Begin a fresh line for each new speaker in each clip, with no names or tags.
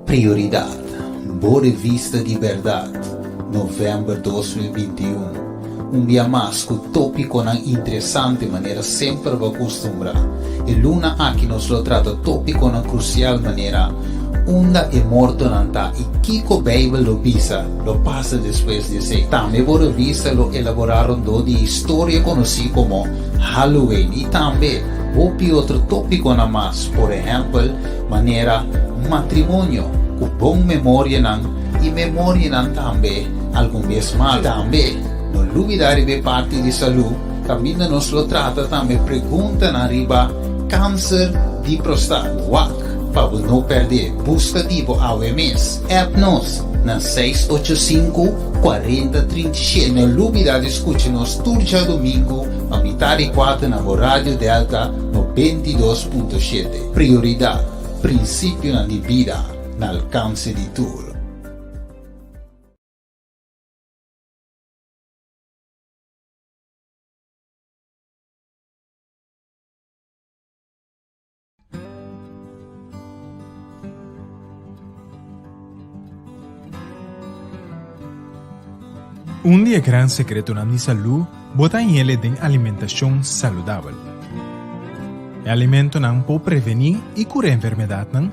Prioridad. Boa Vista de Verdade. Novembro 2021. Dia mais que o tópico na interessante maneira sempre vai acostumbrar. E luna aqui nos lo trata tópico na crucial maneira. Onda é morto não tá e Kiko Bible lo bisa, lo passa depois de ser. Também Boa Vista lo elaboraram de história conhecida como Halloween e também outro tópico na mais, por exemplo, maneira matrimônio, com bom memória não e memória não também, algum vez mal também. Não duvidar de parte de saúde, caminha nos lo trata também pergunta na riba câncer de próstata, WAC. Para não perder, busca tipo ao mês. App-nos na 685-4037. Não duvida de escutar-nos todo dia domingo, a metade e 4 na Rádio Delta no 22.7. Prioridade, princípio na vida, no alcance de tudo.
Dia grande secreto na minha saúde bota em ele de alimentação saudável. O alimento não pode prevenir e curar enfermidade, não,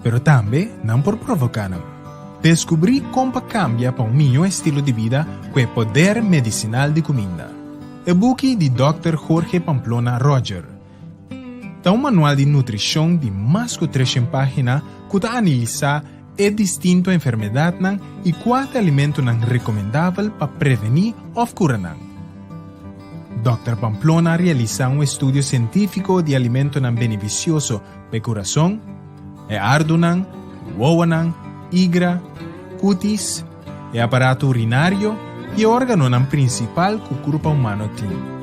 mas também não pode provocar. Descobrir como cambia para melhor estilo de vida com o poder medicinal de comida. O book de Dr. Jorge Pamplona Roger. Tá manual de nutrição de mais de 300 páginas que analisa é distinto a enfermidade e qual alimento recomendável para prevenir ou curar. Dr. Pamplona realiza estudo científico de alimento beneficioso para o coração, ardo, uovo, hígado, cutis, aparato urinário e órgano principal que o corpo humano tem.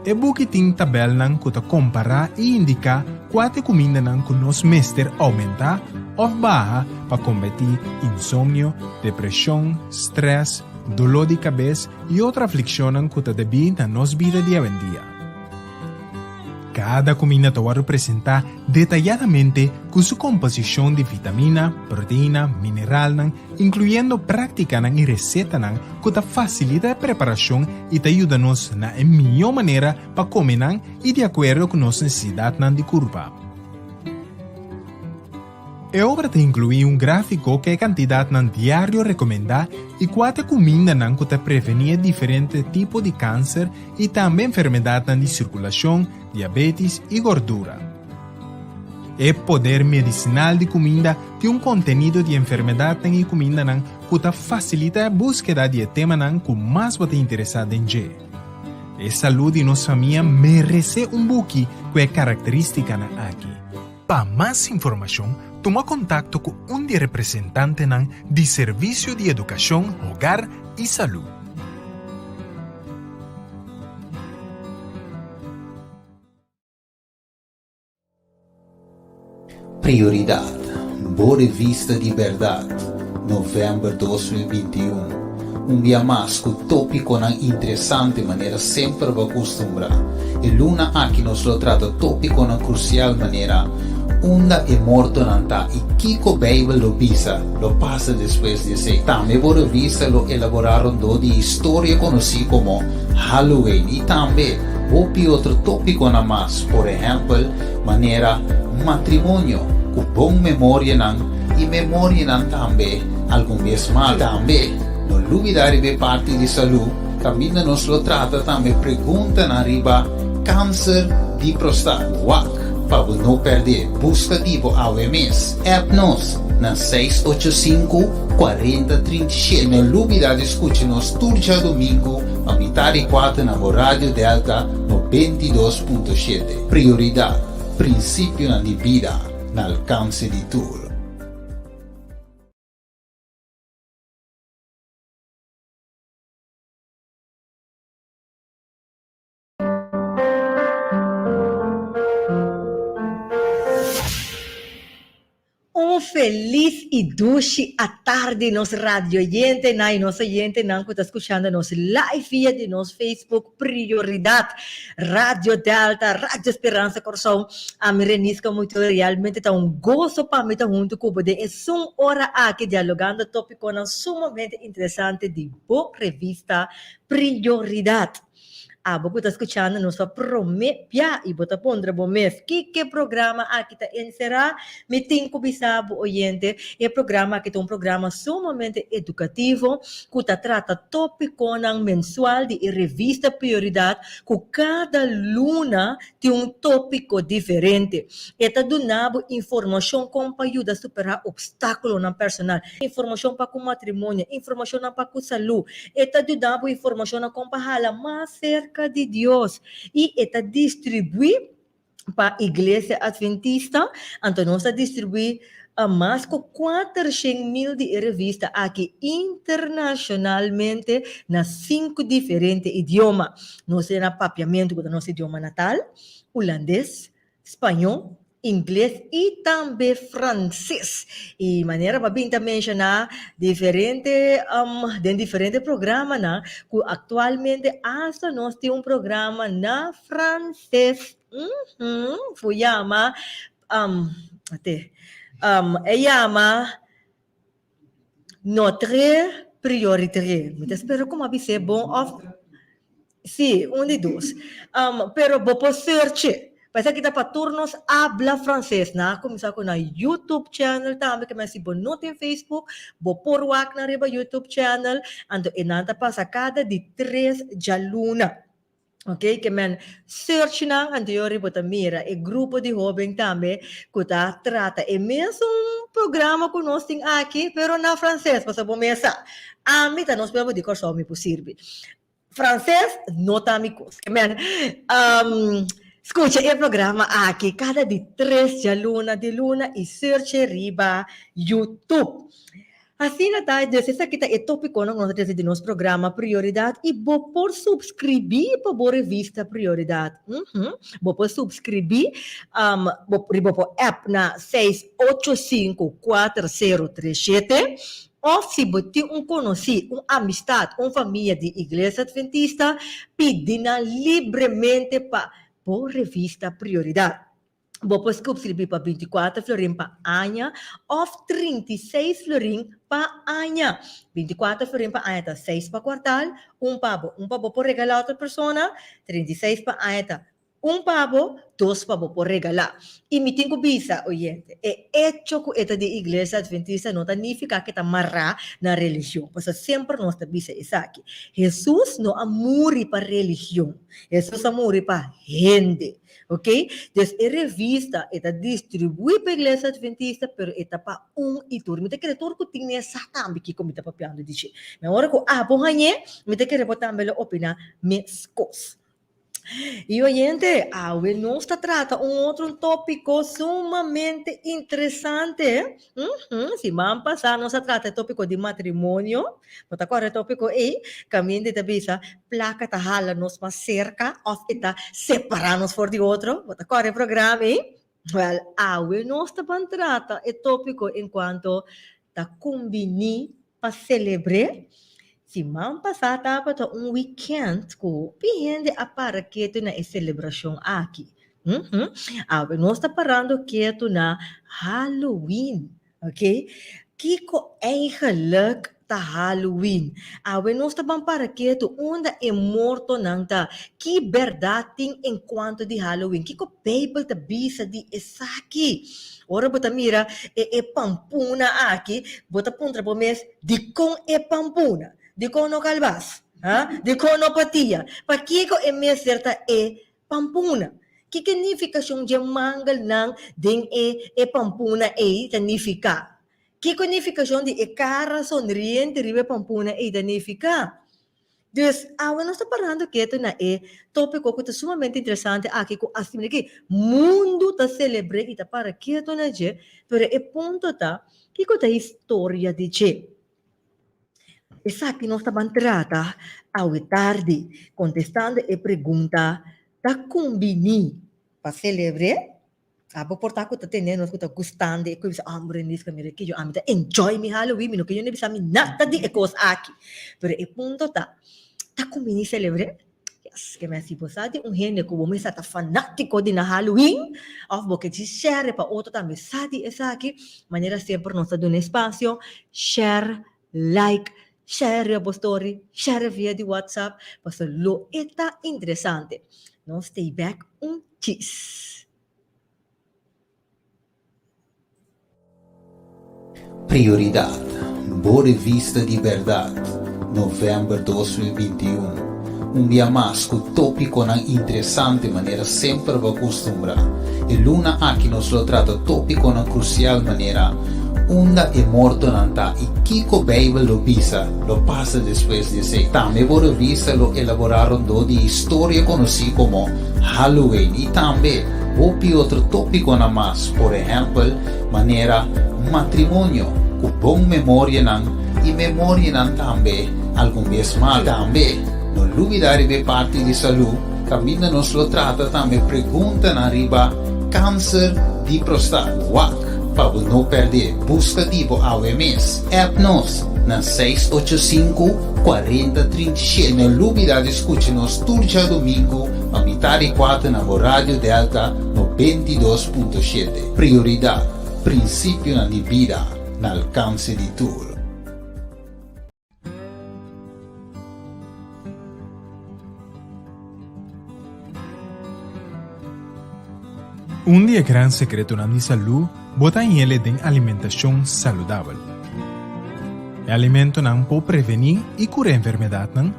E book tem tabela que compara e indica quais comidas que nos mestre aumenta ou baixa para combater insônia, depressão, stress, dolor de cabeça e outra aflição que deve na nossa vida dia a dia. Cada comida vai representar detalladamente com sua composição de vitamina, proteína, mineral, incluindo prática e receita que facilita a preparação e ajuda-nos na melhor maneira para comer e de acordo com nossa necessidade de corpo. A obra inclui gráfico que é a quantidade diário recomendada e quatro comidas que prevenia diferentes tipos de câncer e também enfermidades de circulação, diabetes e gordura. O poder medicinal de comida tem contenido de enfermidades e comida que facilita a búsqueda de tema que mais você interessado em ver. A saúde de nossa família merece book que é característica aqui. Para mais informação, toma contato com de representante de Serviço de Educação, Hogar e Saúde.
Prioridade. Boa Vista de Verdade. Novembro 2021. Dia mais que o tópico na interessante maneira sempre vai acostumbrar. E luna aqui nos lo trata tópico na crucial maneira. Onda é morto não tá e Kiko Bible lo bisa, lo passa depois de ser. Também Boa Vista lo elaboraram de história conhecida como Halloween e também outro tópico na mais, por exemplo, maneira matrimônio, com bom memória e memória também, algum vez mal também. Não duvidar de parte de saúde, caminha nos lo trata também pergunta na riba câncer de próstata, WAC. Para não perder, busca tipo ao mês. App-nos na 685-4037. Não duvida de escutar-nos todo dia domingo, a metade e 4 na Rádio Delta no 22.7. Prioridade, princípio na vida, no alcance de tudo.
feliz y dulce a tarde nos radio oyente, na y nos oyente, na que está escuchando nos live via de nos Facebook Prioridad, Radio Delta, Radio Esperança Coração. A me renisca muito realmente tá gozo para mim tá junto com você. É uma hora aqui dialogando tópico não sumamente interessante de boa revista Prioridad. Você está escutando nossa promessa e você pondra bom mês. Que programa aqui está encerrar? Me tem que bisabo oyente. É programa aqui é um programa sumamente educativo que trata tópico mensual de revista Prioridade que cada luna tem um tópico diferente. Está dando informação como para ajudar a superar obstáculos na personal, informação para o matrimônio, informação para a saúde. Está dando informação como para falar mais cerca de Deus e está distribuir para a Igreja Adventista. Então, nós distribuir a mais de 400,000 de revistas aqui internacionalmente nas 5 diferentes idiomas. Nós temos papiamento com o nosso idioma natal, holandês, espanhol, inglês e também francês. E maneira para bem mencionar diferentes programas, né? Que atualmente hasta nós temos programa na francês. Foi chama chama Notre Priorité. Me espero como avise bom of sim, um de dois. Pero vou search. Parece que está para turnos habla francês, na começar com na YouTube channel também que mais se não tem Facebook, vou por wak na riba YouTube channel, ando enanta pa sacada de 3 jaluna. Ok, que men search na anterior bota mira e grupo de jovem também que tá trata é mesmo programa que nós tem aqui, pero na francês, para bom mesa. A mim tá nós pelo de curso me possível. Francês não tá me cos. Que men escuta o programa aqui, cada de 3 de luna e search riba YouTube. Assim, na tarde, se aqui é tópico no nosso programa Prioridade e vou por subscrever para a revista Prioridade. Vou por subscrever, vou por app na 6854037. Ou se você conhecido, amistade, família de Igreja Adventista, pedindo livremente para a revista Prioridade. Vou subscrever para 24 florim para Anya, ou 36 florim para Anya. 24 florim para Anya, 6 para quartal, um pavo por regalar a outra pessoa, 36 para Anya, um pavo, 2 pavos por regalar. E me tenho bisa, oyente, hecho que esta de Igreja Adventista não significa que está marra na religião, porque sempre nós bisa isso aqui. Jesus não amuri para religião, Jesus amuri para gente. Ok? Então, a revista está distribuída para a Igreja Adventista, mas está para e tudo. Me quer tudo que tem essa também que como está papiando de si. Mas agora que bom hanhe, me quer botar também opinar minhas coisas. E oyente, nós trata outro tópico sumamente interessante. Se vamos passar, nós trata tópico de matrimônio. Mas agora tópico caminho de tabisa, placa tahala nos mais cerca, ou está separar-nos for de outro. Mas agora programa, well, nós trata tópico enquanto ta combini para celebrar. Se vamos passar para weekend, que pende a para que tu na celebração aqui. Nós está parando que tu na Halloween, ok? Kiko eigenlijk ta Halloween. Nós está para que tu onda é morto nanta. Que verdade tem enquanto de Halloween? Kiko Bible ta bisa de esaki. Ora bota mira pampuna aqui, bota puntra po mes di com pampuna. De cono calvas, de cono patia. Pa kiko mes certa pampuna. Que significação de mangal nang ding pampuna significa? Que significação de cara sonriente ribe pampuna significa? Dus, nós estamos falando que ito na tópico que é sumamente interessante aqui, que assim que mundo está celebrando e para que ito na je, pero ponto tá que a história de je. Essa aqui nós estamos trata ao tarde, contestando a pergunta da combini para celebrar Abo porta ko tatene no ko ta gustande ko bisa ambrendis kami que yo amita enjoy mi Halloween no que yo ne bisa mi nata di e cos aqui. Pero e punto ta kumini celebre. Yes, que me si posati un gene ko mo sa ta fanatico di na Halloween of bo che ci share pa otro ta mesati esaki manera sempre non sta un espacio share like share a story share via di WhatsApp paso lo eta interessante. No stay back un cheese.
Prioridad. Boa Vista de Verdad. Novembro 2021. Un dia mais com tópico na interessante maneira sempre va costumbra. E luna aqui nos lo trata tópico na crucial maneira. Unda é morto nanta e Kiko Bible lo bisa, lo passa depois de sei. Também Boa Vista lo elaboraram do de história conhecida como Halloween e também outro tópico na mais, por exemplo, maneira matrimônio, com bom memória nan e memória nan também, algum vez mal também. Não duvidar de parte de saúde, caminha nos lo trata também pergunta na riba câncer de próstata, WAC, para não perder, busca tipo AWMS, app-nos na 685-4037. Não duvidar de escutar-nos turja domingo, a metade e 4 na Rádio Delta no 22.7. Prioridade, princípio na vida, no alcance de tudo.
Um dia grande secreto na minha saúde, botar em ele tem alimentação saudável. É alimento não pode prevenir e curar enfermidade, não,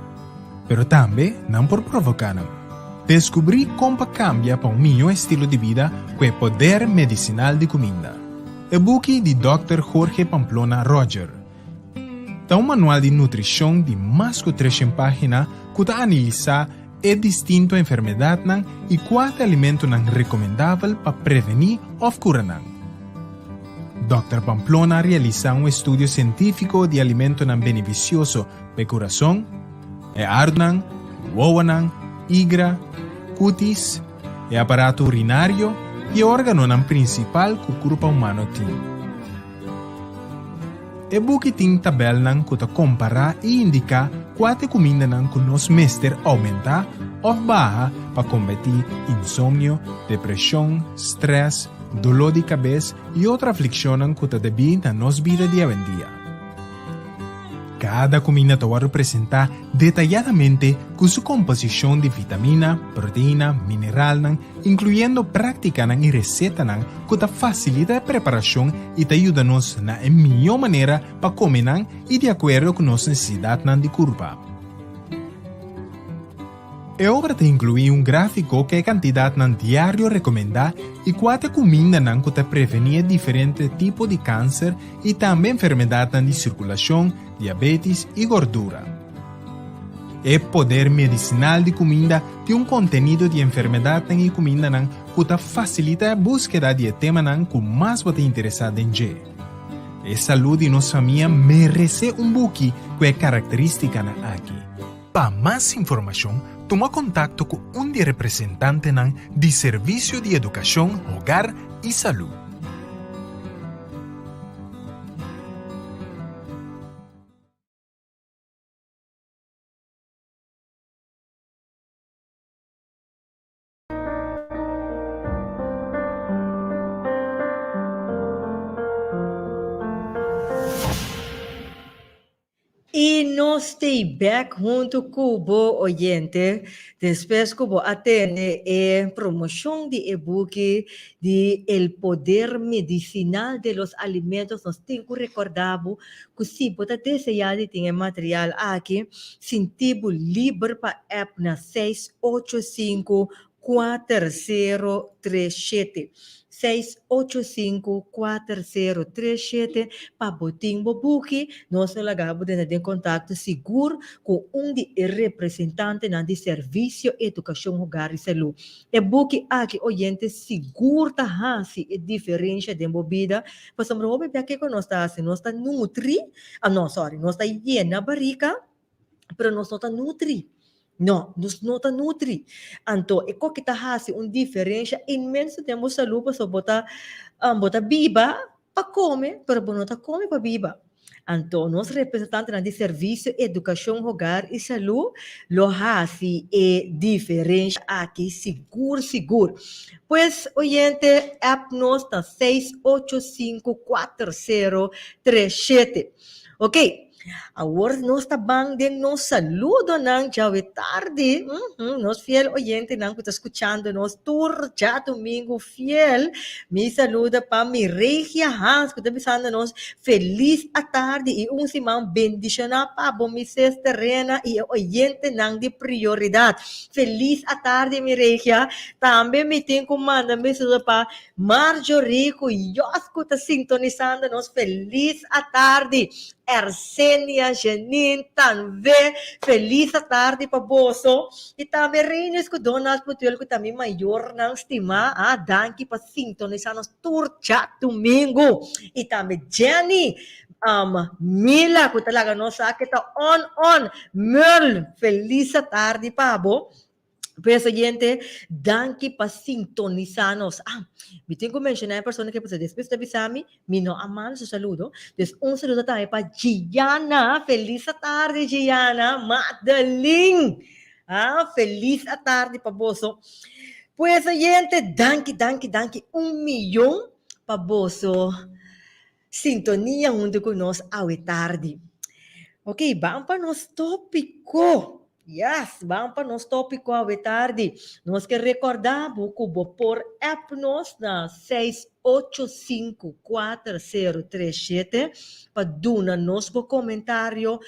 mas também não pode provocar. Não. Descobrir como cambia para melhor estilo de vida com o poder medicinal de comida. É o book de Dr. Jorge Pamplona Roger. É um manual de nutrição de mais de 300 páginas que analisa é distinto a enfermidade e qual alimento não recomendável para prevenir ou curar. Dr. Pamplona realiza um estudo científico de alimento não beneficioso para o coração, e ardo, uovo, igra, cutis, e aparato urinário e órgano não principal que o corpo humano tem. E book tem tabela que compara e indica qual comida que nos mestre aumenta ou baixa para combater insônia, depressão, stress, dolor de cabeça e outra aflição que deve na nossa vida dia a dia. Cada comida vai representar detalhadamente com sua composição de vitamina, proteína, mineral, incluindo prática e receita que facilita a preparação e ajuda-nos na melhor maneira para comer e de acordo com nossas necessidades de corpo. A obra inclui um gráfico que é a quantidade diária recomendada e qual comida que previne diferentes tipos de câncer e também enfermidades de circulação, diabetes e gordura. O poder medicinal de comida tem um conteúdo de enfermidades e comida que facilita a búsqueda de tema que mais você interessado em ver. A saúde de nossa família merece um book que é característica aqui. Para mais informação, toma contato com um de representante de Serviço de Educação, Hogar e Saúde.
E nós stay back junto com o oyente, depois que o atende a promoção de e-book de El Poder Medicinal de los Alimentos. Nós temos que recordar que se você desejar ter material aqui, sentido livre para app na 685-4037. 685-4037 para botin bobuki, nós lagamos de contato seguro com de representante de Serviço Educação Hogar e Saúde. E buki aqui oyente seguro tá hasi e diferença de bebida, passamos a ver aqui que nós está nutri, nós está llena barriga, pero nós está nutri. Não, nos nota nutri. Então, e ko kita hasi diferença imensa temos saúde para botar biba para comer, pero bonota come para biba. Então, nós representantes de serviço, educação, hogar e saúde, lo hasi é diferença aqui, seguro. Pues, oyente, app nos está 6854037. Ok? Agora nós está bem nos saludo ng Javi tarde. Nos fiel oyente nang que está escuchando nos tour já domingo fiel. Me saluda para mi Regia Hans que está pensando nos feliz a tarde e simão bendición para bom mi terrena e oyente nang de prioridade. Feliz a tarde mi Regia. Também me tem comanda me saluda para Marjorie que Yosco está sintonizando nos feliz a tarde. Arsenia, Janine, Tanve, feliz a tarde para Boso. E também Reines que Donald Putuel que também maior ng estima, danke para sintonizar nos tour chat domingo. E também Jenny, Mila que talaga nos kita on, Merl, feliz a tarde para Bo. Pues oyente, danke para sintonizarnos. Me tengo que mencionar a persona que después de avisarme, mi no aman su saludo. Entonces, un saludo también para Gianna. Feliz tarde, Gianna. Madeline. Feliz tarde para Boso. Pues oyente, danke. 1,000,000 para Boso. Sintonia junto con nos a tarde. Ok, vamos para nos tópico. Yes, vamos para nosso tópico à tarde. Nós que recordar por app nos na 6854037 para dar nosso comentário,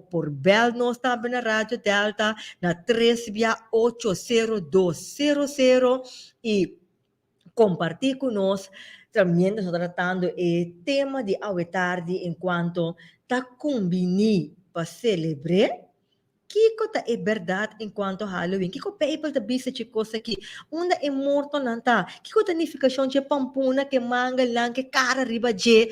por bel nos também na Rádio Delta na 3680200 e compartilhar com nós também nós tratando o tema de à tarde enquanto está combinando para celebrar Kiko ta é verdade enquanto Halloween. Kiko people ta bisa chicos aqui. Una é morto nanta. Kiko ta nificação de pampuna que manga lang que cara riba je.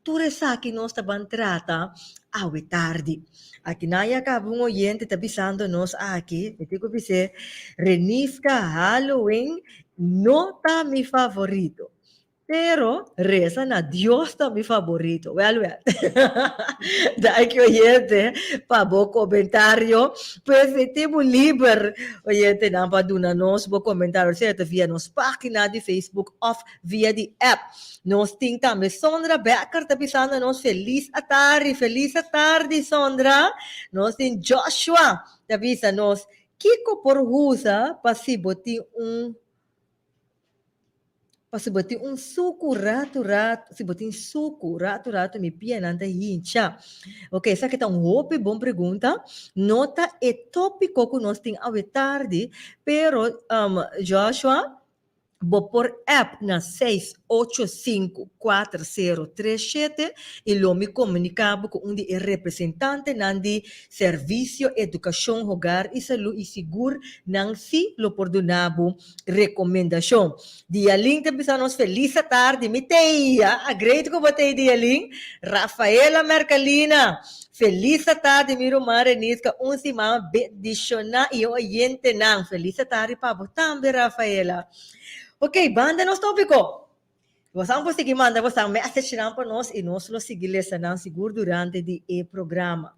Ture sa que nós ta bantrata awe tarde. Aqui na ya ka bungo oyente ta bisando nos aqui. Me digo bise Renifka Halloween no ta mi favorito. Pero reza na Dios tá meu favorito. Well. Daí que oyente, para bom comentário, pues temos livre, oyente, não para dar nos bom comentário, certo? Via nos página de Facebook ou via de app. Nós temos também Sondra Becker, tá pensando nos feliz a tarde, Sondra. Nós temos Joshua, tá pensando nos Kiko por usa para se botar suco rato, se botar suco rato, me pia nanta hincha. Ok, essa aqui tá bom pergunta. Nota é tópico que nós temos a tarde, pero Joshua, vou por app na 6854037 e lo me comunicava com um de representante de Serviço, Educação, Hogar e Saúde e Seguro nang si lo perdonabo recomendação. Dialing também nos feliz a tarde, miteia, great ko batay Dialing, Rafaela Mercalina. Feliz a tarde, miro Marenisca, simão bendiciona e oyente nang. Feliz a tarde, Pabo, também Rafaela. Ok, banda nos tópico. Você não pode mandar, você não me assistirá para nós e nós lo seguiremos seguro durante o programa.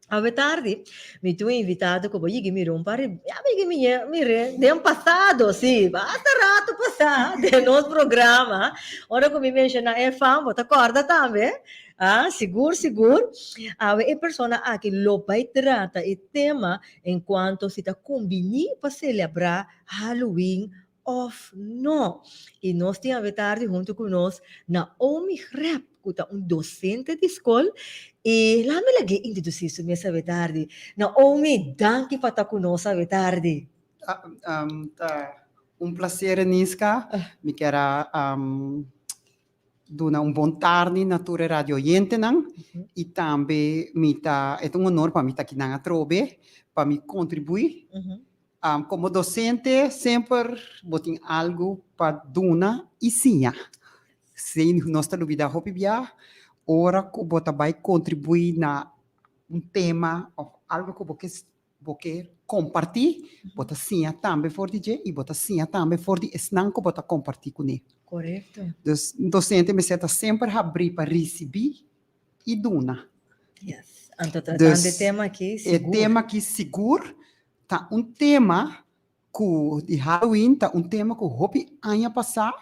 A tarde, me tu invitado que vou me rompar, mire, de passado, sim, basta rato passar de nosso programa. Ora que me menciona é fã, você acorda também? Seguro. A pessoa que lo vai trata o tema enquanto se está combinando para celebrar Halloween of no. E nós temos a tarde junto com nós Naomi Rep, que é docente de escola, e lá me lagi introduzir isso nessa tarde. Naomi, danke para estar conosco a tarde.
Prazer, Niska. Me quero dar bom tarde na tua rádio oyente, e também é honor para mim estar aqui na Trobe, para me contribuir. Como docente, sempre botem algo para dar e sim. Se nós estamos vida hobby, ora que você vai contribuir na tema ou algo que você compartir, bota sim também for DJ e bota sim também for de esnanco bota compartir com ele.
Correto.
Dus docente me seta sempre abrir para receber e dona.
Yes. Anto tratando
Dus
de tema aqui,
é
seguro.
tema que seguro, tá tema que de Halloween, tá tema que hopi ano passado,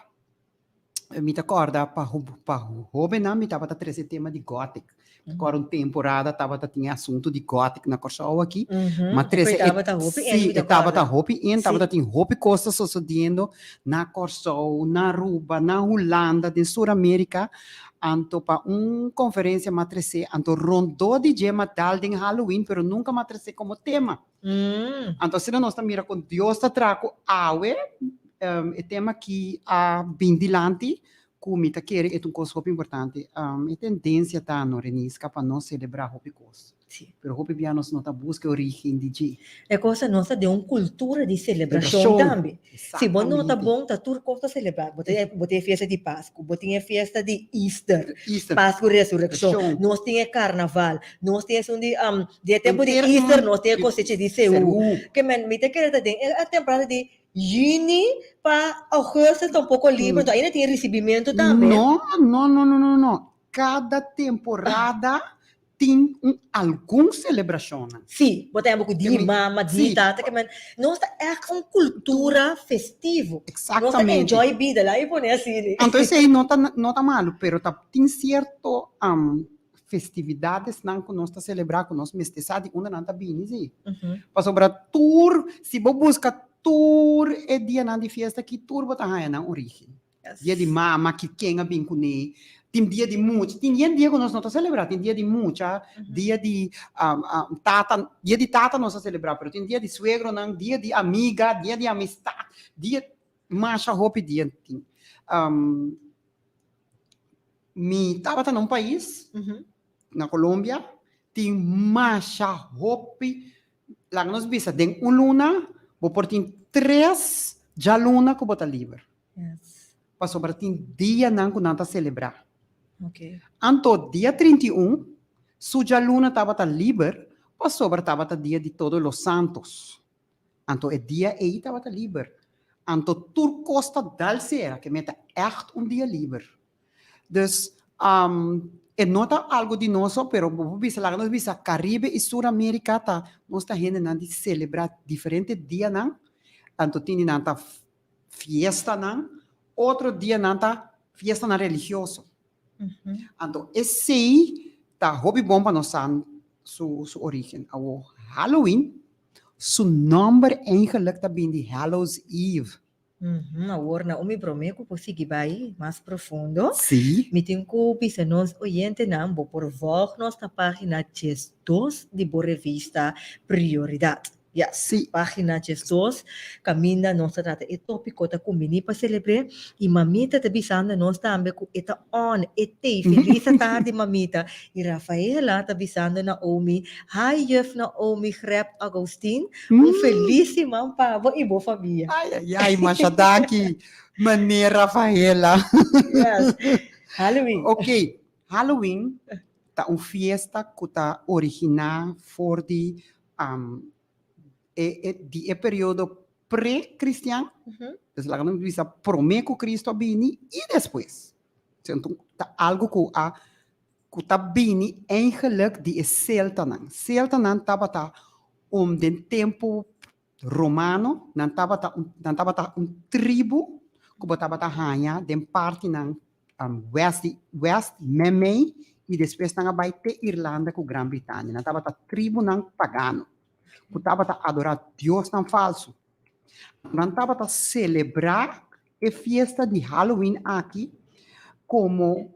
me acorda para hobby não me tava trazer tema de gothic. Agora temporada tava tinha assunto de gothic na Corsol aqui, mas treze tava hopi tinha hopi coisas sucedendo na Corsol, na Aruba, na Holanda, de Sul-América. Anto para conferência matrece, anto rondou de gema tal de Halloween, pero nunca matrece como tema. Anto se nós mira com Deus tá traco awe, é tema que a bindilante, que tá querer é coisa muito importante. É tendência tá no renisca para não celebrar hopi coisa. Pero hopi bianos não tá busca origem de G.
É coisa nossa de uma cultura de celebração também. Se bom não tá bom, tá tudo coisa celebrar. Botei festa de Páscoa, botei festa de Easter. Páscoa e ressurreição. Nós tinha carnaval, nós tinha de tempo de Easter, nós tinha cosecha de Seul. Que men, me te querer tem a temporada de Juni para agosto tá um pouco livre, então ainda tem recebimento também.
Não. Cada temporada tem alguma celebração.
Sim, botamos com dia, mama, dia, tata, que nossa é uma cultura festiva.
Exatamente.
Nossa enjoy vida lá e põe assim.
Então isso aí não tá malo, pero tem certo festividades não que nós tá celebrar com nós mestizado e não tá bem assim. Para sobre tour, se você busca tour é dia não de festa que tour bota na origem. Dia de mama que quem é bem com ele. Tem dia de mucha, tem dia que nós não estamos celebrando, tem dia de mucha, dia de tata, dia de tata nós estamos celebrando, mas tem dia de suegro, não, dia de amiga, dia de amistade, dia marcha roupa dia tem. Me estava num país, na Colômbia, tem marcha roupa, lá nós visa, tem luna, vou por tem 3 já luna que bota livre. Passou para tem dia não que não está celebrar.
Okay.
Anto dia 31, suja luna estava livre, passou para dia de todos os santos. Anto é dia aí estava livre. Anto tur costa dalcera que meta echt dia livre. Dus é nota algo de nosso, pero bisa lá nós bisa Caribe e Sul-América tá nós tá gente de celebrar diferente dia não. Anto tem nanta fiesta não, outro dia nanta fiesta na religioso. Então, esse tá hobby bom para nós sua origem. O Halloween, seu nome eigenlijk também de Hallows Eve.
Agora, na me prometo que seguir vai mais profundo.
Sim.
Me tem que se nós oyente não vou por volta nossa página 2 de boa revista Prioridade. Yes.
Sim.
Página 2, caminha nossa trata e tópico tá combini para celebrar e mamita tá bisando nós também com eta on ete feliz tarde mamita e Rafaela tá bisando na Omi hi juf na Omi Grep Agustin felíssima pavo e boa família.
Ai, machadaki maneira Rafaela.
Yes. Halloween.
Ok, Halloween tá fiesta que tá original for de é período pré-cristiano, então lá nós visa prometo Cristo bini e depois, então tá algo que tá bini eigenlijk de Celtanan tava de tempo romano, não tava tribo que botava hanha de parte na West Memei e depois na baite Irlanda com Grã-Bretanha, não tava tribo não pagano. Estava a adorar Deus não falso. Não estava a celebrar a festa de Halloween aqui como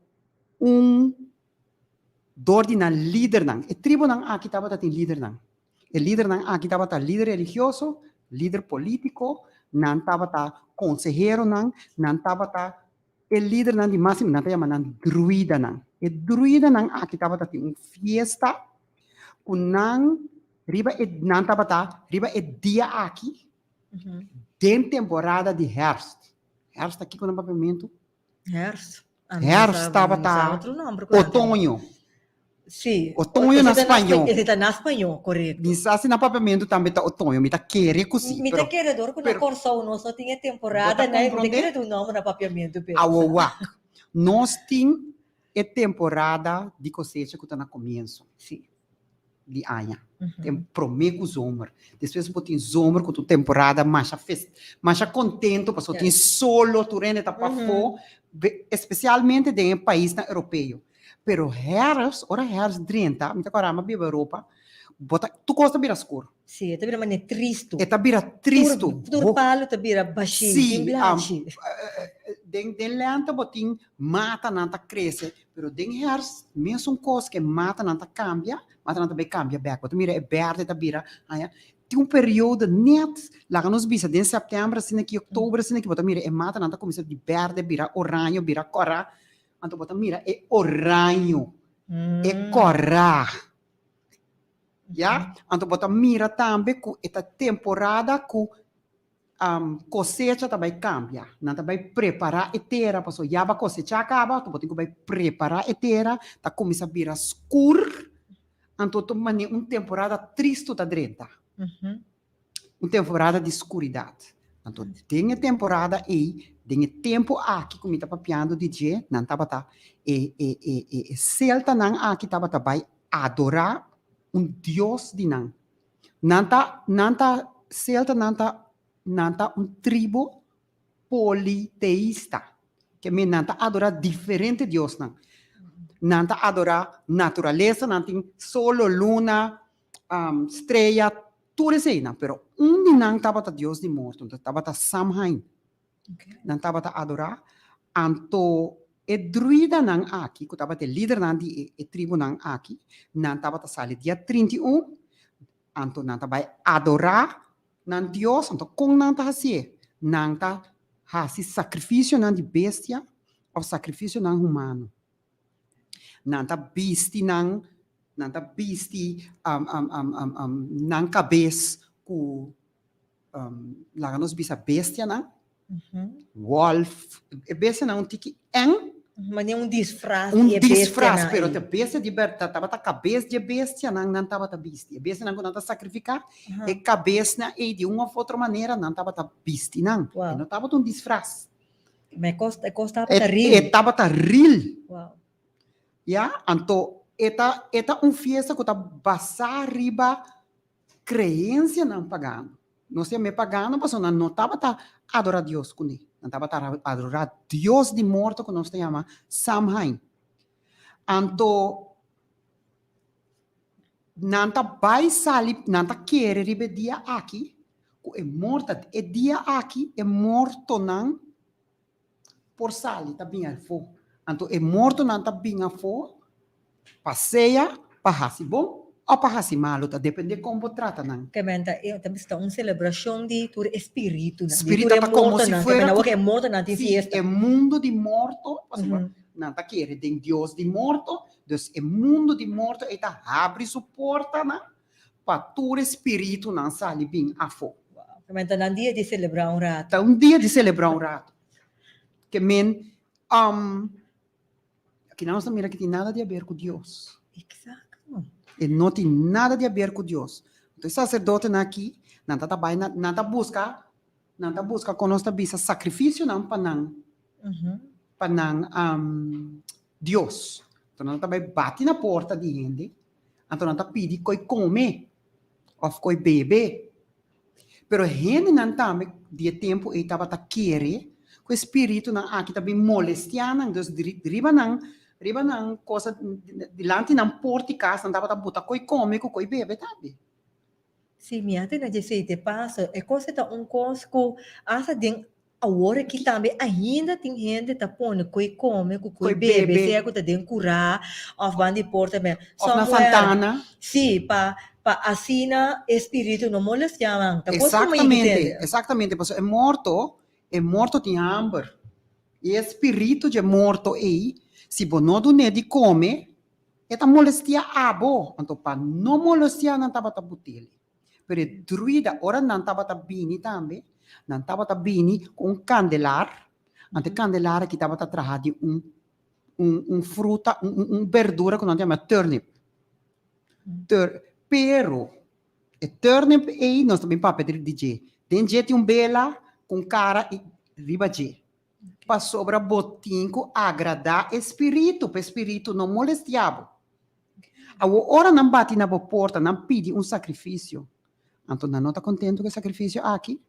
dor de líder. A tribo não aqui estava a ter líder. O líder não aqui estava a líder religioso, líder político, não estava a consejero, não estava a o líder de máximo, não estava a druida. O druida não aqui estava a ter uma festa com riba é dia aqui, tem temporada de herfst. Herfst aqui com o papiamento.
Herfst
Herfst estava outono.
Sim.
Otoño na
Esse
espanhol.
Esse está na espanhol, correto.
Bisa na papiamento também tá otoño, me tá querer cosi.
Me tá querendo, quando a Corsol nós só tinha temporada,
Bota
né? Me tá
compreender?
querendo o nome na papiamento.
Awawak. Nós tem a temporada de cosecha que tá no começo.
Sim.
De ano. Tem prometo zomer. Depois você tem zomer com a temporada mais contento, porque tem solo, tu rende tá para fora, especialmente em país europeu. Pero herfst, ora herfst 30, me tá corama biba Europa, bota tu costa bira escuro.
Sim, tá vira mané tristo.
Eta bira tristo.
Tur palo tá vira baixinho,
sim, den lenta botin mata nanta cresce, pero den herfst mesmo coisa que mata nanta cambia, mata nanta be cambia back. Bota mira é verde tá bira, aí tem período net, lá nos bisa de setembro, assim aqui outubro, assim aqui bota mira é mata nanta começa de verde, bira oranho, bira cora. Então, bota mira, é oranho, é corá. Já? Então, bota mira também com esta temporada com cosecha também cambia. Não também preparar a terra, porque já a cosecha acaba, então bota vai preparar a terra, tá começa a virar escuro. Então, tu mane temporada triste da direita. Uma temporada de escuridade. Então, tem a temporada aí, tem tempo aqui como está papiando DJ, não tá bata celta não aqui tá bata vai adorar Deus de não. Não tá celta não tá tribo politeísta, que me não tá adorar diferente Deus não. Não tá adorar natureza, não tem solo, luna, estrela, tudo isso aí, não. Pero de não tá bata Deus de morto, tá bata Samhain. Não estava a adorar, então e druida não aqui, que estava a líder não de tribo não aqui, não estava a sair dia 31, então não estava a adorar não Deus, então como não está assim, não está assim sacrifício não de bestia ou sacrifício não humano, não está bisti não está bisti não cabeça com lá nos bisa bestia não wolf, bestia não tiki
mas é disfraz.
Disfraz, pero a bestia de verdade, estava a cabeça de bestia, não estava a bestia. A bestia não estava a sacrificar, e cabeça e de uma ou outra maneira não estava a bestia, não. Não estava um disfraz.
Mas estava a rir.
Estava a rir.
Uau.
Já, então, eta fiesta que está basada riba crença não pagano. Não se me pagano, mas não estava a adorar Deus com ele. Não estava a adorar Deus de morto, que nós chamamos Samhain. Então, não vai sair, não querer ir dia aqui, é morto, é dia aqui, é morto não, por sair, está bem a fogo. Então, é morto não está bem a fogo, passeia, para assim bom, ou para assim malo, depende de como trata, não.
Que também está uma celebração de tu espírito, né?
Espírito está como se fosse...
É morto, não tem fiesta.
É mundo de morto, não está querendo, tem Deus de morto, então é mundo de morto, e está abre sua porta, né? Para tu espírito não sair bem a fogo.
Também está um dia de celebrar rato.
Está um dia de celebrar rato. Que men, aqui não mira que tem nada a ver com Deus.
Exato.
E não tem nada a ver com Deus. Então, o sacerdote aqui, não está busca com nossa bisa sacrifício não para não, para não Deus. Então, não está bate na porta de gente, então não está pedindo que come ou que bebe. Pero gente não está de tempo e estava a querer que o espírito não aqui está bem molestiando, então riba não coisa delante não porta de casa, não dava a botar coi come, coi bebe, sabe?
Sim, minha tia já sei te passa, é coisa tá coisa que asa tem agora que também ainda tem gente tá pondo coi come, coi bebe, se é que tá den curar, of van de porta bem.
Ou na Santana.
Sim, para assina espírito não molestar, tá
exatamente, porque é morto tem hambre. E espírito de morto aí se você não de comer, é molestia abo. Então, para não molestar, não estava a botar. Mas druida, ora não estava a bini também, não estava a bini com candelar. Ante candelar que estava a trazer de fruta, verdura que nós chamamos turnip. Pero, e turnip e nós também para pedir DJ. Tem gente bela com cara e riba G. Para sobra botinco agradar espírito, para espírito não molestiabo. A hora não bate na porta, não pede sacrifício. Então, não está contente com o sacrifício aqui.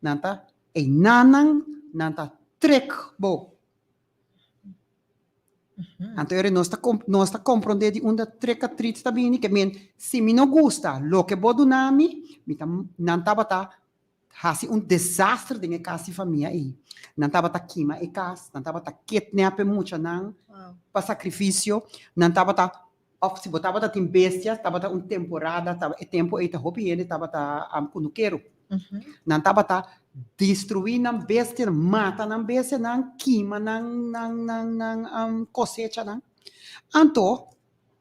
Não está, e não está trek bo. Então, nós está compreendendo uma treca triste também, que se me não gosta, lo que bodo nami, não está bata, hasi desastre de casa e família aí. Não está bata queima e casa, não está bata kidnap muito não, para sacrifício, não está bata se botava tem bestias, estava temporada, tempo aí tá roupi ele estava cunuqueiro. Não estava destruindo bestia, mata na bestia, não queima, não cosecha, não. Então,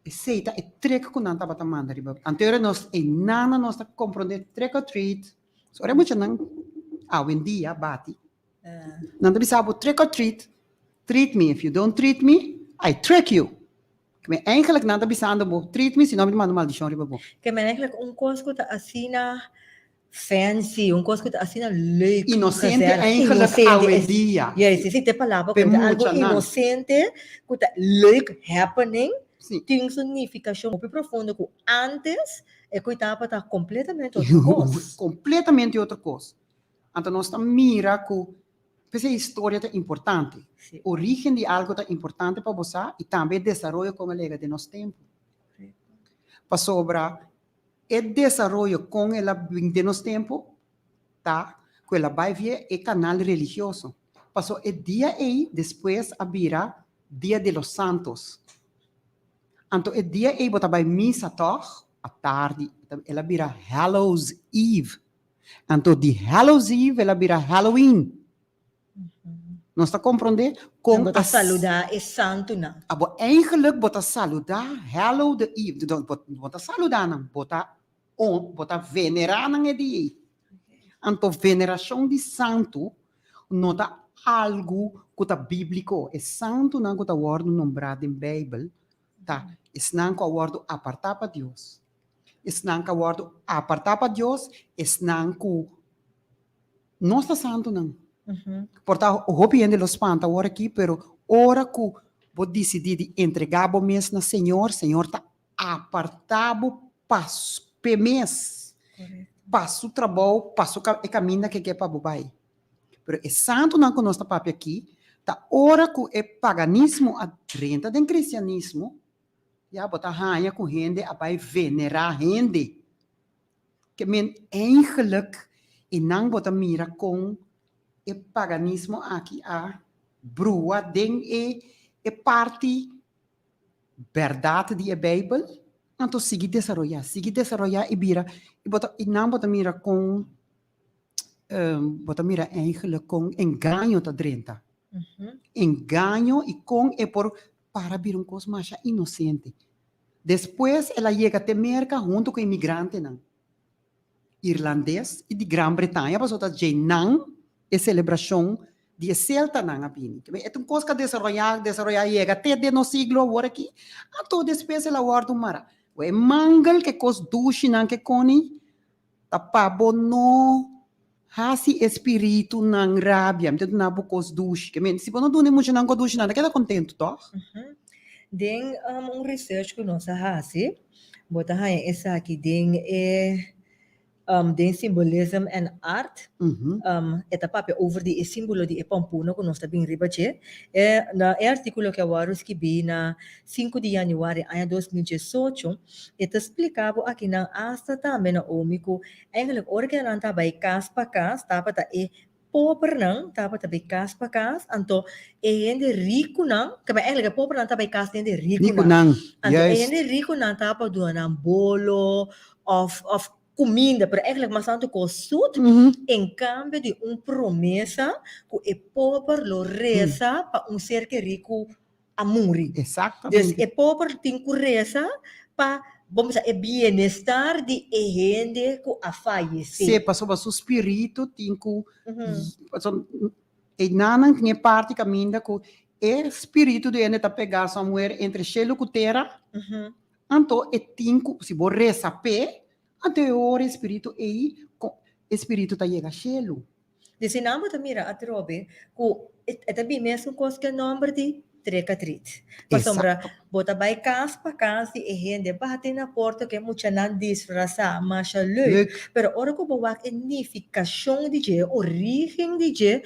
seita é treco que não estava mandando riba. Anterior nós e nana nós tá compreender treco treat. So era muito não em dia bate. Não tá bisabo treco treat. Treat me, if you don't treat me, I trick you. Que eigenlijk não tá bisando bo treat me, senão me manda maldição riba bo.
Que eigenlijk coisa que tá assim fancy, coisa que tá assim leuk.
Inocente eigenlijk ao dia.
Yes, sim, te palavra que algo inocente, que tá leuk happening. Tem significação muito profunda que antes é que estava completamente outra coisa.
Completamente outra coisa. Então nós estamos mira que essa história é importante. Sí. Origem de algo é importante para você e também desenvolvimento com a lega de nosso tempo. Para sobra o desenvolvimento com ela de nosso tempo, tá? Que ela vai ver o canal religioso. Passou o dia aí, depois abrirá Dia de los Santos. Então o dia aí bota vai missa toch à tarde, ela vira Hallows Eve. Então de Hallows Eve ela vira Halloween. Nós está compreendendo?
Com a saludar é santo não.
Abo eigenlijk bota saludar Hallow the Eve, bota saludar não, bota venerar não é dia. Então veneração de santo não tá algo que tá bíblico, é santo não que tá word nombrado em Bíblia, tá? É não que word apartar para Deus. É não que word apartar para Deus, é não que não está santo não. Portanto, o hobby ainda los espanta agora aqui, pero ora que vou decidir entregar o mês na Senhor está apartado para o mês, para o trabalho, para o caminho que é para o pai. Pero é santo não que nós está papi aqui, tá ora que é paganismo a 30 do cristianismo, já botar rainha com gente, a vai venerar gente, que men eigenlijk e não botar mira com o paganismo aqui a brua den e parte verdade de Bíblia, então sigue desenvolver e vira e não bota mira com bota mira eigenlijk com engano tá dentro, engano e com é por para vir coisa mais inocente. Depois ela chega até América junto com imigrante não, irlandês e de Grã-Bretanha, passou a dizer não e celebração de Celta não abini. É uma coisa que desenvolver chega até de no siglo agora aqui. A todo depois ela guarda mara. O mangal que cos duche não que coni tapabo no hasi espírito não rabia, então não bo cos duche. Que men se não do nem muito não co duche nada, queda contento, toh?
Den research que nós hasi, bota hai essa aqui den den symbolism and art, eta papi over di simbolo di Pampuno que nós está bem ribache, na artigo que eu escrevi na 5 de januário de 2018, eta explicava aqui na asta também na omico, eigenlijk ora que não tá by cas pa cas, tapa ta pobre não, tapa ta by cas pa cas, anto ende rico não, que eigenlijk pobre não tá by cas ende rico não, anto ende rico não tapa do na bolo of comida, pero eigenlijk mas tanto cosut, em cambio de promessa que o pobre lo reza para ser que rico a morrer.
Exatamente.
Então, o pobre tem que reza para, vamos dizer, o bem-estar de gente que a falecer.
Se passou para o espírito, tem que e não tinha parte caminho que o espírito de ele tá pegar somewhere entre cielo e terra, Anto e tinku, se bo reza pe, anto e ore espírito e espírito tá chega chelo.
Desse nome da mira a trobe, ku também mesmo coisa que nome de trecatrit. Pasombra, bota by casa para casa e gente bate na porta que muita não disfraça, mas é leuk. Pero ora ko bewak unificação de je, origem de je,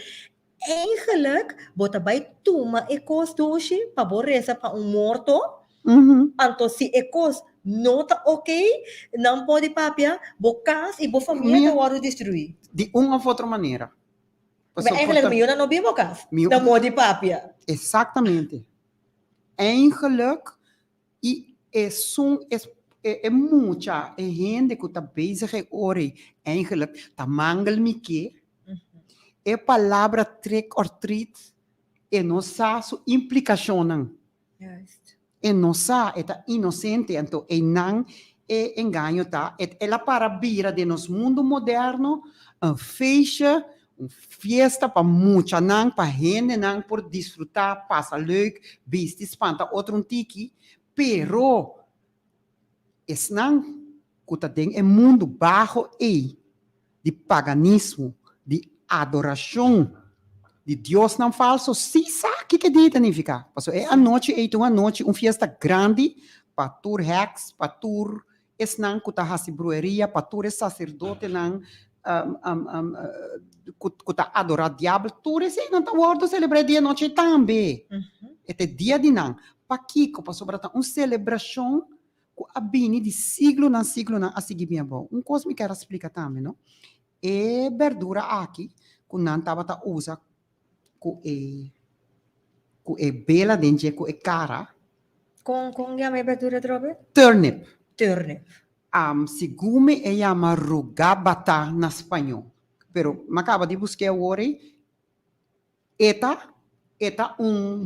eigenlijk bota by tuma e cos doce para borreza para morto. Anto se e cos nota ok, não pode papia, bo casa e bo família tá hora destruir.
De uma ou outra maneira.
Mas eigenlijk miljoen não vivo casa. Não pode papia.
Exatamente. Eigenlijk é muita gente que está bezig hoje. Eigenlijk, tá mangel me que é palavra trick or treat e não sabe sua implicação não. E não sabe, é inocente, então e não é engano tá. Ela para vira de nos mundo moderno, fecha fiesta para muita não, para gente não por desfrutar, passa leuk, viste espanta outro tiki, pero es não que tem é mundo baixo e de paganismo, de adoração de Deus não falso, sim sabe que dia significa. Porque é a noite, uma fiesta grande para tur hacks, para tur es não que tá brueria, para tur sacerdote não que tá adorar diabo, tudo isso não tá wordo celebrar dia noite também. Este dia de não, para Kiko, para sobrar uma celebração que abine de siglo não a seguir bem bom. Coisa que me quero explicar também, não? É verdura aqui que não tava tá usa que é bela dentro que é cara.
Com chama verdura trobe?
Turnip.
Segundo
se chama rugabata na espanhol. Pero me acaba de buscar agora. Eta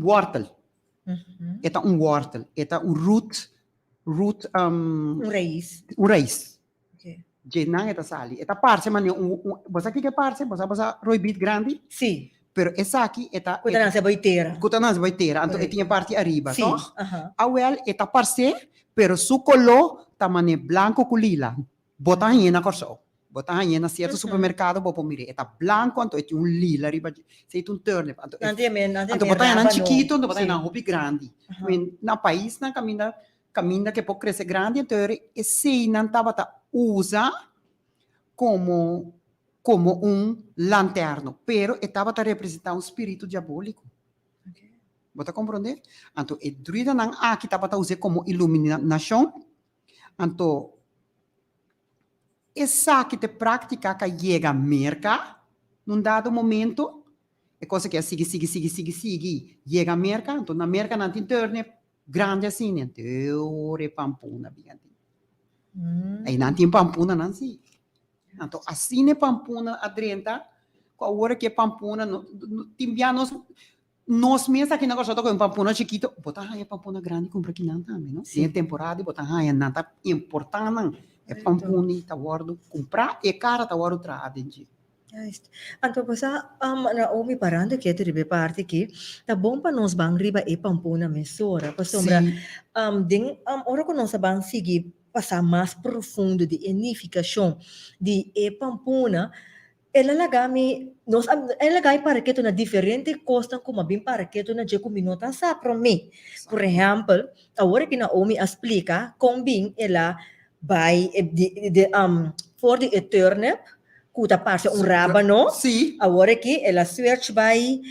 wortel. Eta wortel. Eta root
raiz.
Okay. Não eta sali. Eta parte mas você aqui que parte, você roibit grande?
Sim.
Pero essa aqui eta
Kutanase boiteira.
Então tinha parte arriba, sim. Awel eta parte, pero su color tamane blanco com lila. Bota aí na corso. Bota aí na certo supermercado, vou pomire. Eta blanco, então é lila arriba. Se é turnip. Então bota aí na chiquito, então bota aí na hobby grande. Na país na caminha que pode crescer grande, então esse não tava usa como lanterno, pero estava a representar espírito diabólico. Você compreende? Então, o druida não aqui estava a usar como iluminação. Então, essa que te prática que chega a merca, num dado momento, é coisa que é sigue, chega a merca, então na merca não tem turno grande assim, então, é pampuna, bem. Aí não tem pampuna, não sei. Então, assim é pampuna adrenta, com a hora que é pampuna, nós mesmos aqui na Costa com pampuna chiquito, botar aí pampuna grande, compra aqui não também, não? Sim, temporada, botar aí não tá importante, não. É pampuna, tá guardo, comprar, é cara, tá guardo tradente.
Então, na omi parando que te ribe parte que tá bom para nós bang riba e pampuna mesora, para sombra, ora que nós bang seguir passar mais profundo de unificação de e pampuna, ela lagai para que tu na diferente costa como bem para que tu na jeco minuta sa para mim. Por exemplo, agora que na omi explica combin ela vai for the turnip kuta parte rábano.
Sim.
Agora que ela switch vai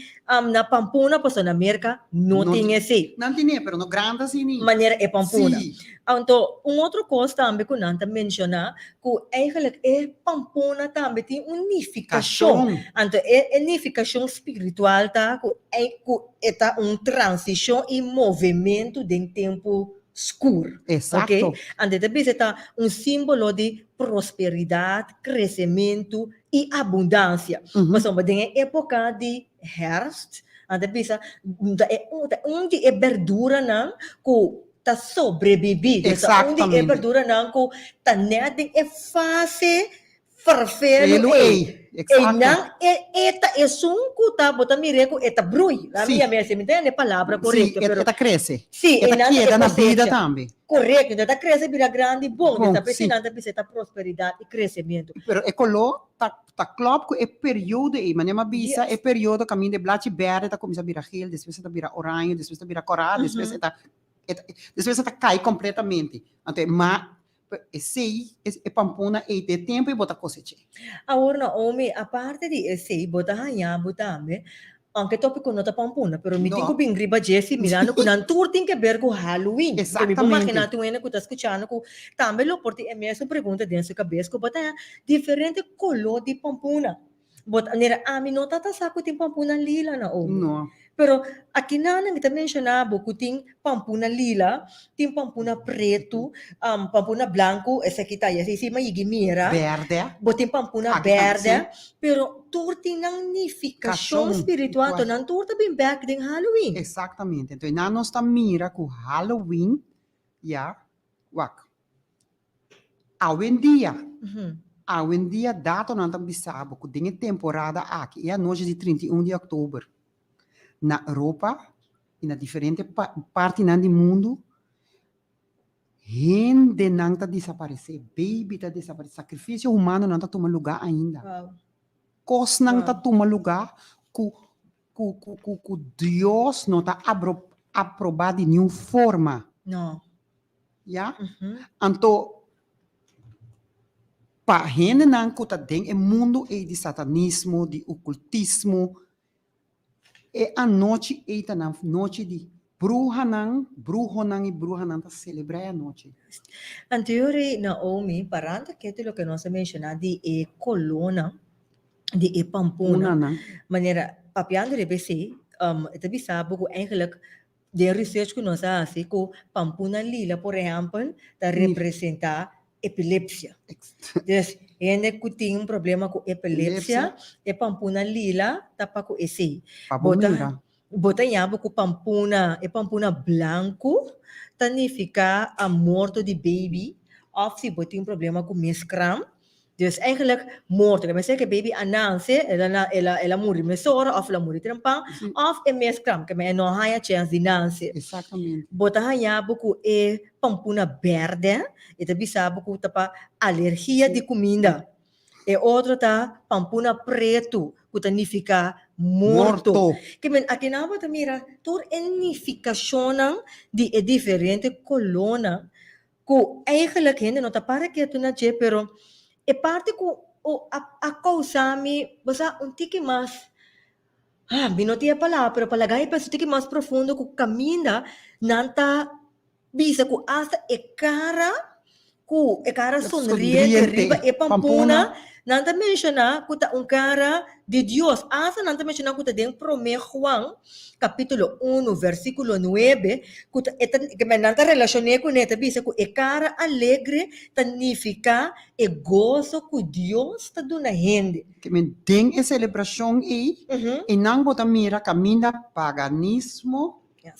na pampuna passo na merca não tinha assim.
Não tinha, pero no grande assim.
Maneira é pampuna.
Sim.
Então, outra coisa também que não menciona, que eigenlijk é pampuna também tem unificação. Então, é unificação espiritual, tá? Que é transição e movimento de tempo escuro.
Exato.
Okay? Então, também está símbolo de prosperidade, crescimento e abundância. Mas tem época de herfst, onde é verdura não, que tá sobreviver. Onde é verdura não, que tá nada é Farfelo e
Exacto.
não eta é um cuta bota mireco eta brui. A
Sim.
minha me entende a palavra
Sim,
correta, pero
ela cresce.
sim,
Ela
e não
queda
é
na vida
cosecha.
também.
Correto, então cresce vira grande, bom,
Bom,
está
sim.
precisando de prosperidade e crescimento.
Pero é colo, tá klopt com é período aí, mas uma bisa
Yes.
é período caminho de blate verde, tá começa a virar gel, depois tá virar orange, depois tá virar corado, depois tá cai completamente. Então, mas esse é pampona e de tempo e bota cosecha.
Agora, na homem, a parte de esse, bota hanha, bota me, anche tópico não tá pampuna, pero me
No.
digo bem griba Jesse, mirando com não tudo tem que ver com Halloween. Então, me vou
Exatamente.
imaginar tu ainda que tá escutando, também lo porti é mesmo pergunta dentro da cabeça, que bota diferente color de pampuna. Bota, nera, a mim não tá saco tem pampuna lila na homem.
No.
Pero aqui na kita mencionava que tem pampuna lila, tem pampuna preto, pampuna branco, essa aqui tá, essa cima e mira.
Verde.
Botem pampuna
Aqui
verde,
tá,
pero turti nang nificação
Cação,
espiritual,
igual.
não turta bem back din Halloween.
Exatamente. Então, nós não está mira com Halloween, já, wak. Ao em dia, Hoje em dia, data não estamos sabendo que tem temporada aqui, é a noite de 31 de outubro. Na Europa e na diferentes partes do mundo, gente não está desaparecendo, baby está desaparecendo, sacrifício humano não está tomando lugar ainda.
Wow.
Coisa não está tomando lugar, que Deus não está aprovado de nenhuma forma.
Não.
Já? Então, para gente não que está dentro do mundo de satanismo, de ocultismo, é a noite, é a noite de bruxa não está celebrando a noite.
Anteriore Naomi, parando que é o que nós mencionamos de colona, de pampuna, maneira, papiando de BC, ito sabe que eigenlijk de research que nós fazemos, que pampuna lila, por exemplo, está representar epilepsia. Dus, gente que tem problema com epilepsia, é pampuna lila, tapa com esse. Bota yabo com pampuna, é pampuna branco, significa a morte de baby, of se botem problema com mescram. Dus eigenlijk morte, mas é que baby ananse, ela morre mesora, of ela morre trampang, of é mescram, que não há chance de nascer.
Exatamente.
Bota yabo com é pampuna verde, e também sabe que tapa alergia de comida. E outro tá pampuna preto, que significa morto. Que men aqui na bota mira, toda unificação de diferente colona, que eigenlijk ainda não tá para que tu na je, pero é parte que a causa me, basta tique mais, não tinha palavra, pero palagay pa tique mais profundo que caminha, nanta bisa que hasta é cara sonriente, é pampuna, nanta menciona que tá cara de Deus, hasta nanta menciona que tá dentro de 1 Juan, capítulo 1, versículo 9, que nanta relacione com neta, bisa que é cara alegre, significa é gozo que Deus está dando a gente.
Que men tem a celebração aí, e não bota mira caminha paganismo, que é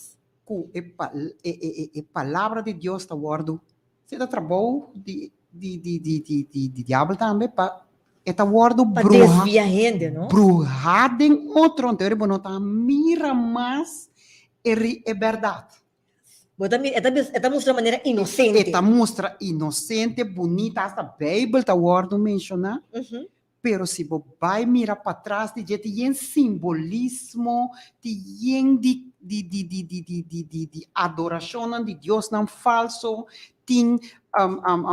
palavra de Deus está guardo. Se dá trabalho de diabo também para está guardo bruxa.
Desvia a gente, não?
Bruxada em outro, então não está mira mais é verdade.
Esta mostra maneira inocente.
Esta mostra inocente, bonita, esta Bíblia está guardo mencionar. Pero se você vai mirar para trás, tem simbolismo, tem de adoração de Deus não falso, tem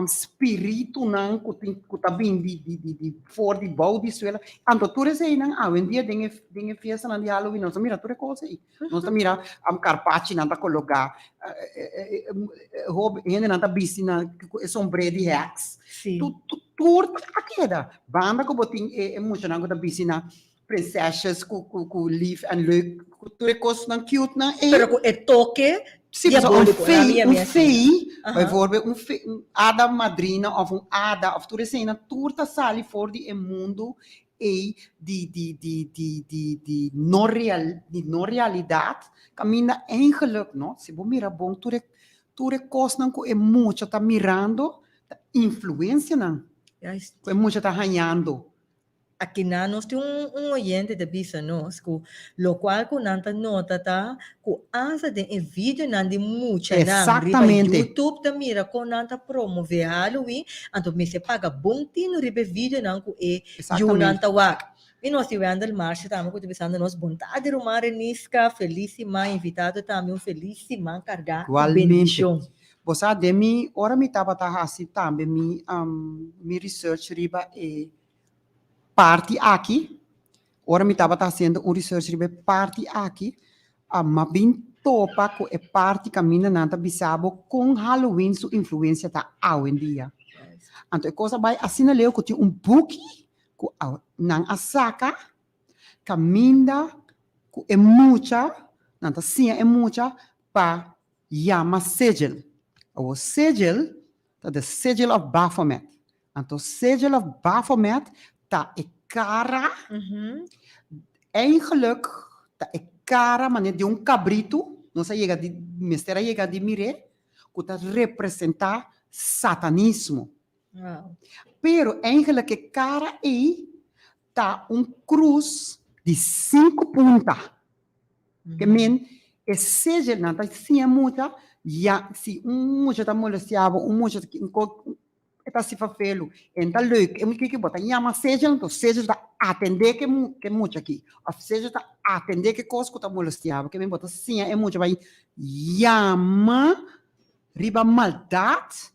espírito não que está bem de fora de bau de suela. Então tudo isso aí não, hoje em dia tem festa de Halloween, nós mira tudo coisa aí, nós mira carpaccio não está colocar, gente não está busy na sombrero de hacks. Tudo aqui é banda que botem muito não está busy na princesas com leaf and look, tudo coisa não cute não.
Pero é toque
sim,
diabólico.
Fei, bijvoorbeeld ada madrina of ada of tudo assim, tudo está sali fora do mundo e de não realidade, caminha eigenlijk, não? Se você mira bom, tudo coisa não é muito, está mirando, influência não. Que muita tá ranhando.
Aqui na nós tem um oyente de bisa nós, lo qual com nanta nota tá, com asa de vídeo nan de mucha nan, riba
Exatamente.
YouTube ta mira com nanta promover Halloween, anto me se paga bom tino riba vídeo nan com
Exatamente.
nanta wak. E nós tivemos o marcha também, que tivemos nós vontade de rumar nisca, felíssima, invitado também, felíssima, cargar
Igualmente.
bendição.
Você de mim, ora me tava tá assim também me research riba parte aqui. Ora me tava fazendo research riba parte aqui. Mas bem topa com a parte caminha nanta bisabo com Halloween sua influência tá hoje em dia. Então, a coisa vai assim leu que tinha book com nang asaka caminha com é muita nanta sim é muita pa yama segel. O segel tá the segel of Baphomet. Então, segel of Baphomet tá é cara eigenlijk tá é cara maneira de cabrito, não sei chega de mistério chega de mire, que tá representar satanismo.
Wow.
Pero eigenlijk que cara aí tá cruz de 5 pontas. Que men é seja na tá sim muita ja se muita tá molestado, muita que tá se fazendo, então leuk, que botar chama seja, então seja tá atender que muita aqui, ou seja tá atender que coisa que tá molestado, que men botar sim é muita vai chama riba maldade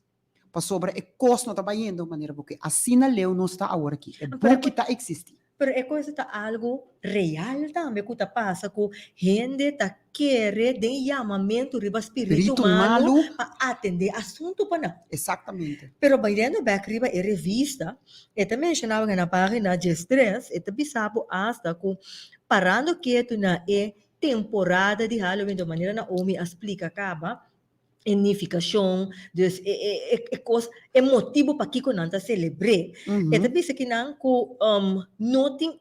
para sobre a coisa não tá indo maneira porque assim na leu não está agora aqui, é bom que tá existe.
Pero é coisa tá algo real também que tá passa com gente tá querer de chamamento riba espírito humano para atender assunto para não.
Exatamente.
Pero by dentro back riba é revista, e também mencionava na página de stress, e também sabe hasta com parando quieto na temporada de Halloween de maneira na Omi explica acaba unificação, dus é motivo para que nanta celebre. E também se que não noting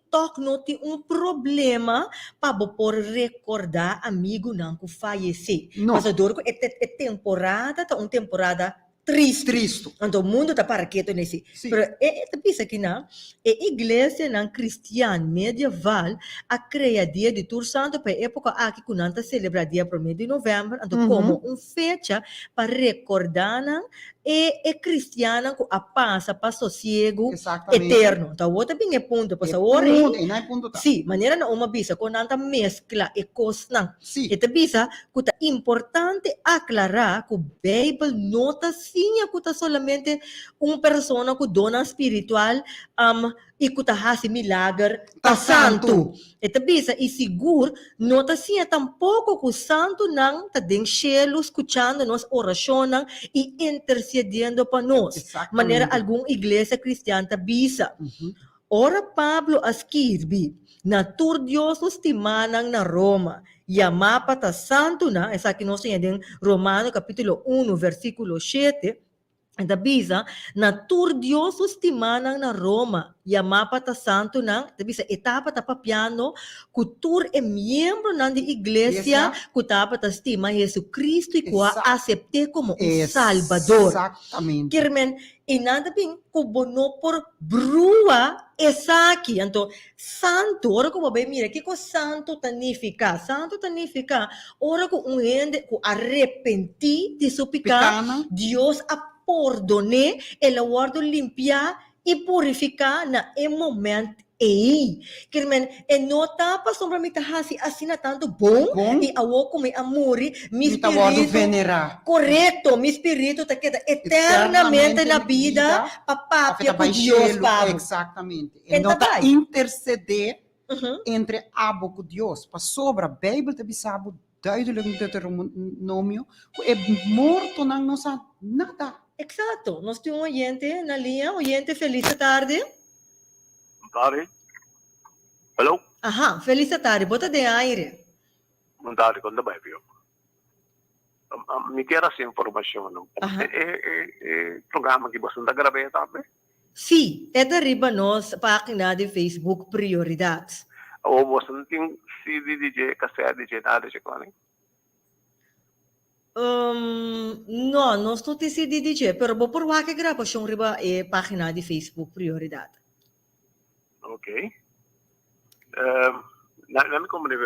problema para por recordar amigo não que falece. Mas adoro que é temporada, tá temporada triste. Então o mundo tá para quieto nesse. Pero também se que não, igreja não cristiana medieval a criar dia de Tour Santo para época aqui que nanta celebrar dia 1 de novembro, então como fecha para recordar cristiana que a passa para sossego eterno. Então outro bem é ponto para hora sim, maneira na uma bisa com nanta mescla e coisa e te bisa que tá importante aclarar que o Bible nota sim que tá solamente persona que dona espiritual e que tá hasi milagre tá santo. E te bisa e seguro nota sim tampouco que o santo não tá den cielo escuchando nos oração e intercedendo para nós. Maneira alguma igreja cristã tá bisa. Ora Pablo escreve na Tour Dios timanang na Roma. Yamapa ta santo na, essa que nós temos em Romano capítulo 1, versículo 7, da bisa, na Tour Dios timanang na Roma. Yamapa ta santo na, da bisa, etapa ta papiano, kutur é membro na de igreja, kutapa ta estima Jesucristo e kua acepte como Salvador.
Exatamente.
Kirmen, e nada bem, kubono por brua essa aqui. Então, santo, ora como bem, mira, que santo significa? Santo significa, ora que gente que arrepenti de seu pecado, Deus a perdonar, ela guarda limpiar e purificar na momento Kirmen, nota pa sombra mi tahasi asina tanto bom e awo como amore, mi espírito
venera.
Correto, mi espírito te queda eternamente na vida, papapia com Deus, Pablo.
Exatamente. Então tá interceder entre abo com Deus. Pa sobra, a Bíblia te bisabo duidelijk in Deuteronomio, é morto não nossa nada.
Exato. Nós temos um oyente na linha, oyente, feliz tarde.
Tarde. Hello?
Aha, feliz tarde. Bota de aire.
Boa tarde, quando vai, viu? Me quer essa informação, não? Programa que você está gravando também?
Sim, é da riba nós, página de Facebook Prioridades.
Ou você não tem CD DJ, cassete DJ, nada de coisa?
No, non sto ti si di dice, però bo por wa che gravazione riba e pagina di Facebook priorità.
Okay. Nami como riba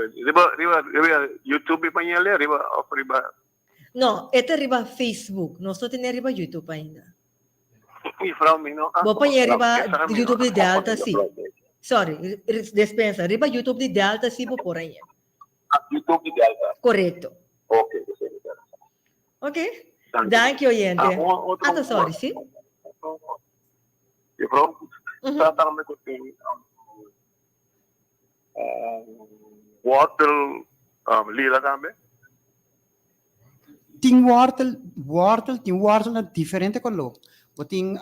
YouTube panhele riba of riba
No, esta riba Facebook, non sto tenere riba YouTube ainda.
mi frau mi no.
Bo pa riba
Esa mi
YouTube
no.
di Delta sì. Sorry, dispensa, riba YouTube di Delta sì bo por aí.
YouTube di Delta.
Corretto.
Okay, sì.
Ok?
Thank you.
Thank you, oyente.
Otro,
Sorry, sì?
Yo creo
Mhm.
tratando con water lila tambe.
Ting wortel na diferente color. Boting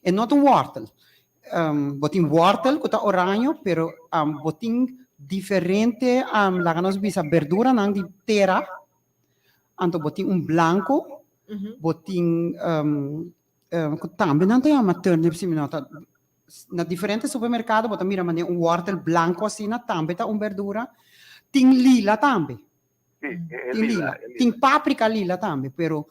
é not um wortel. Boting wortel kuta oranho, pero boting diferente laganos bisa verdura nang di terra. Anto boting un blanco, boting tambe não tem uma turnip siminota. Na diferente supermercado, bota mira mane un wortel blanco assim na tambe ta un verdura. Ting lila tambe.
Sì, è
Ting
lila.
lila. Ting paprika lila tambe, pero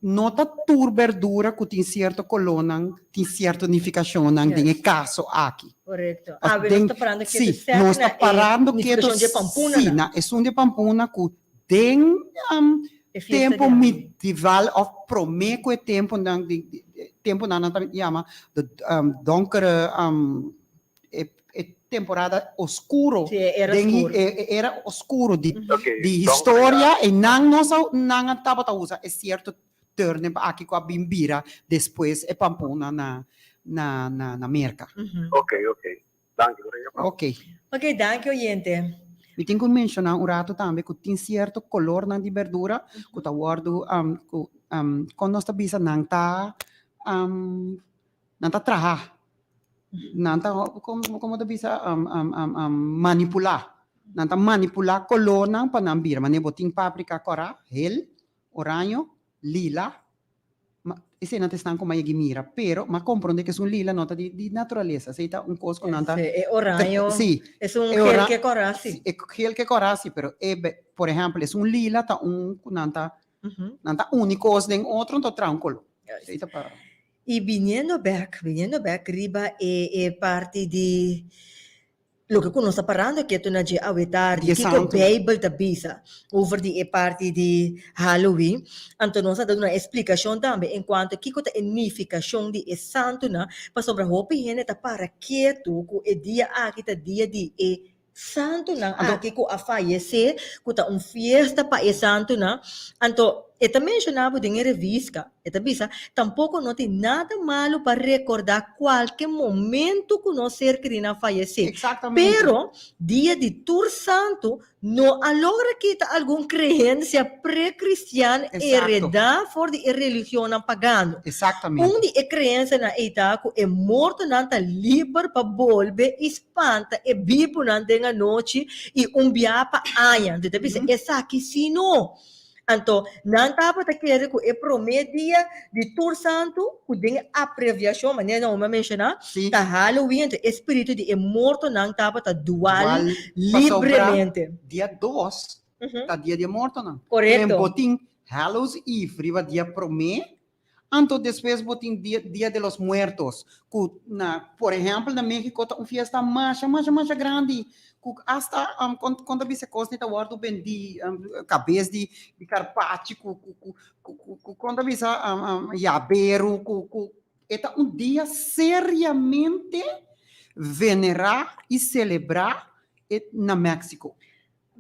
nota tur verdura que tem certo colonang, tem certa unificação nang
Yes.
yes. caso aqui.
Corretto.
As
Ah,
den-
sto parlando che
sì,
tu
non sta parlando che tu
di Pampuna.
sì, na è un di Pampuna cu den
E fiesta
tempo
di anni.
medieval of promeco e tempo nang di tempo na nata chiama de donkere temporada oscuro.
Sì, era
Den-
scuro.
era oscuro di
Okay.
di storia e nang tapa ta usa è certo turnip aqui com a bimbira depois é pampona na merca.
Okay. Danke,
Ok.
Ok, thank you, oyente.
Mi tengo que mencionar un rato também que tem certo color na de verdura que tá guardo quando nós bisa nanta traha nanta como tá bisa manipular nanta manipular color nang panambira mane boting paprika cora hel oranho lila esse não estão como a mira pero ma comprende que é um lila nota de natureza seita un cosco nanta
Sì, e oranio.
sì
Es un
e
gel
ora-
che corasi.
é gel que corasi, pero por exemplo, é um lila, tá nanta único, den outro, não tranquilo. Eita para.
E viniendo back, riba e parte di lo che non sta parlando che tu na je awetar di
Die
che
santo.
Bible da bisa over di e parte di Halloween anto non sta dando una explicazione tambe in quanto che cosa significazione di e santo na pa sobra hopi hene ta para che tu ku e dia akita dia di e santo na aki ku a fallece ku ta un fiesta pa e santo na anto e também mencionava em revista, e bisa, tampouco não tem nada malo para recordar qualquer momento que nós ser querendo fallecer.
Exatamente.
Pero, dia de Tour Santo, não alogra que alguma crença pré-cristiana
Exato.
heredada por de religião pagana.
Exatamente.
Onde a crença na Itaco é morto nanta livre para volver, espanta e bibo nanta na noite e biapa aia. Então, bisa, essa aqui sino. Anto, não estava a querer que é prometia de Tour Santo, que tem a abreviação, mas não me mencionar,
Sim.
da Halloween, o espírito de morto não estava a dual
Passou pra
livremente.
dia 2, tá dia de morto, não.
Correto.
Tem botim Hallows Eve, riba dia promê, anto depois botim dia de los muertos. Por exemplo, na México, tá uma fiesta mais grande. Hasta quando você costa tá guardo bem de cabeça de carpaccio quando você yabeiro é um dia seriamente venerar e celebrar na México.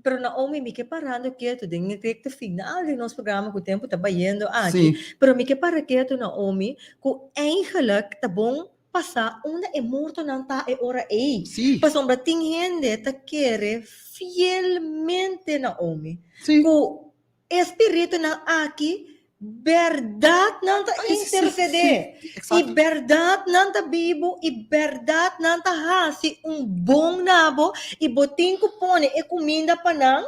Pero Naomi, me que parando quieto, tem que final do nosso programa, que o tempo está batendo aqui. Pero me que para quieto, Naomi, que eigenlijk tá bom passar onde é morto não tá é hora aí.
Sim.
Mas sombra tem gente tá querer fielmente, Naomi.
Sim.
O espírito não aqui verdade não tá interceder. E verdade não tá bibo, e verdade não tá hasi bom nabo, e botin kupone e comida panang,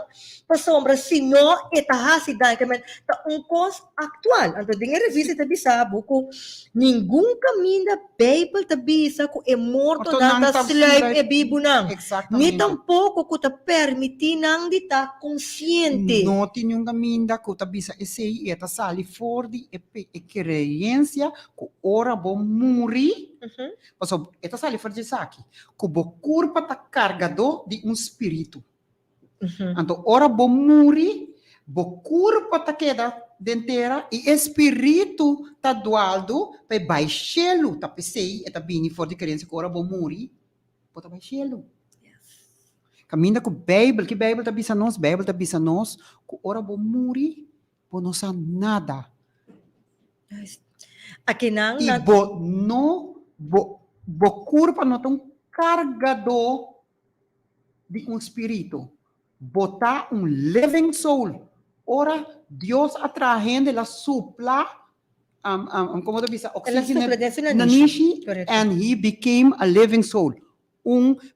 pasombra sino itahasidang kaman ta ungkos aktual. Anto dinga revisa ta bisabo ko ningún camina Bible ta bisa ko e morto
Oto
na
nang
ta
ta
slave
slave.
e bibunang.
Exactamente.
Ni tampoco ko ta permitinang di ta consciente.
Não tinha um caminho da que bisa esse e esta sali forte e crença que ora bom morrer. Passo esta sali forte aqui. Que o corpo tá carregado de espírito. Então ora bom morrer, o corpo tá queda dentera e espírito tá dualdo para baixelo, tá pensei, eta bini forte crença que ora bom morrer, pode baixelo. Caminha com Bíblia, que Bíblia tá bisa nós, que ora bom morrer, bo não sa nada.
Akinang
E bo corpo não tão carregado de espírito. Botar living soul. Ora, Deus atraindo la supla, como eu disse, oxigênio na nishi, and he became a living soul.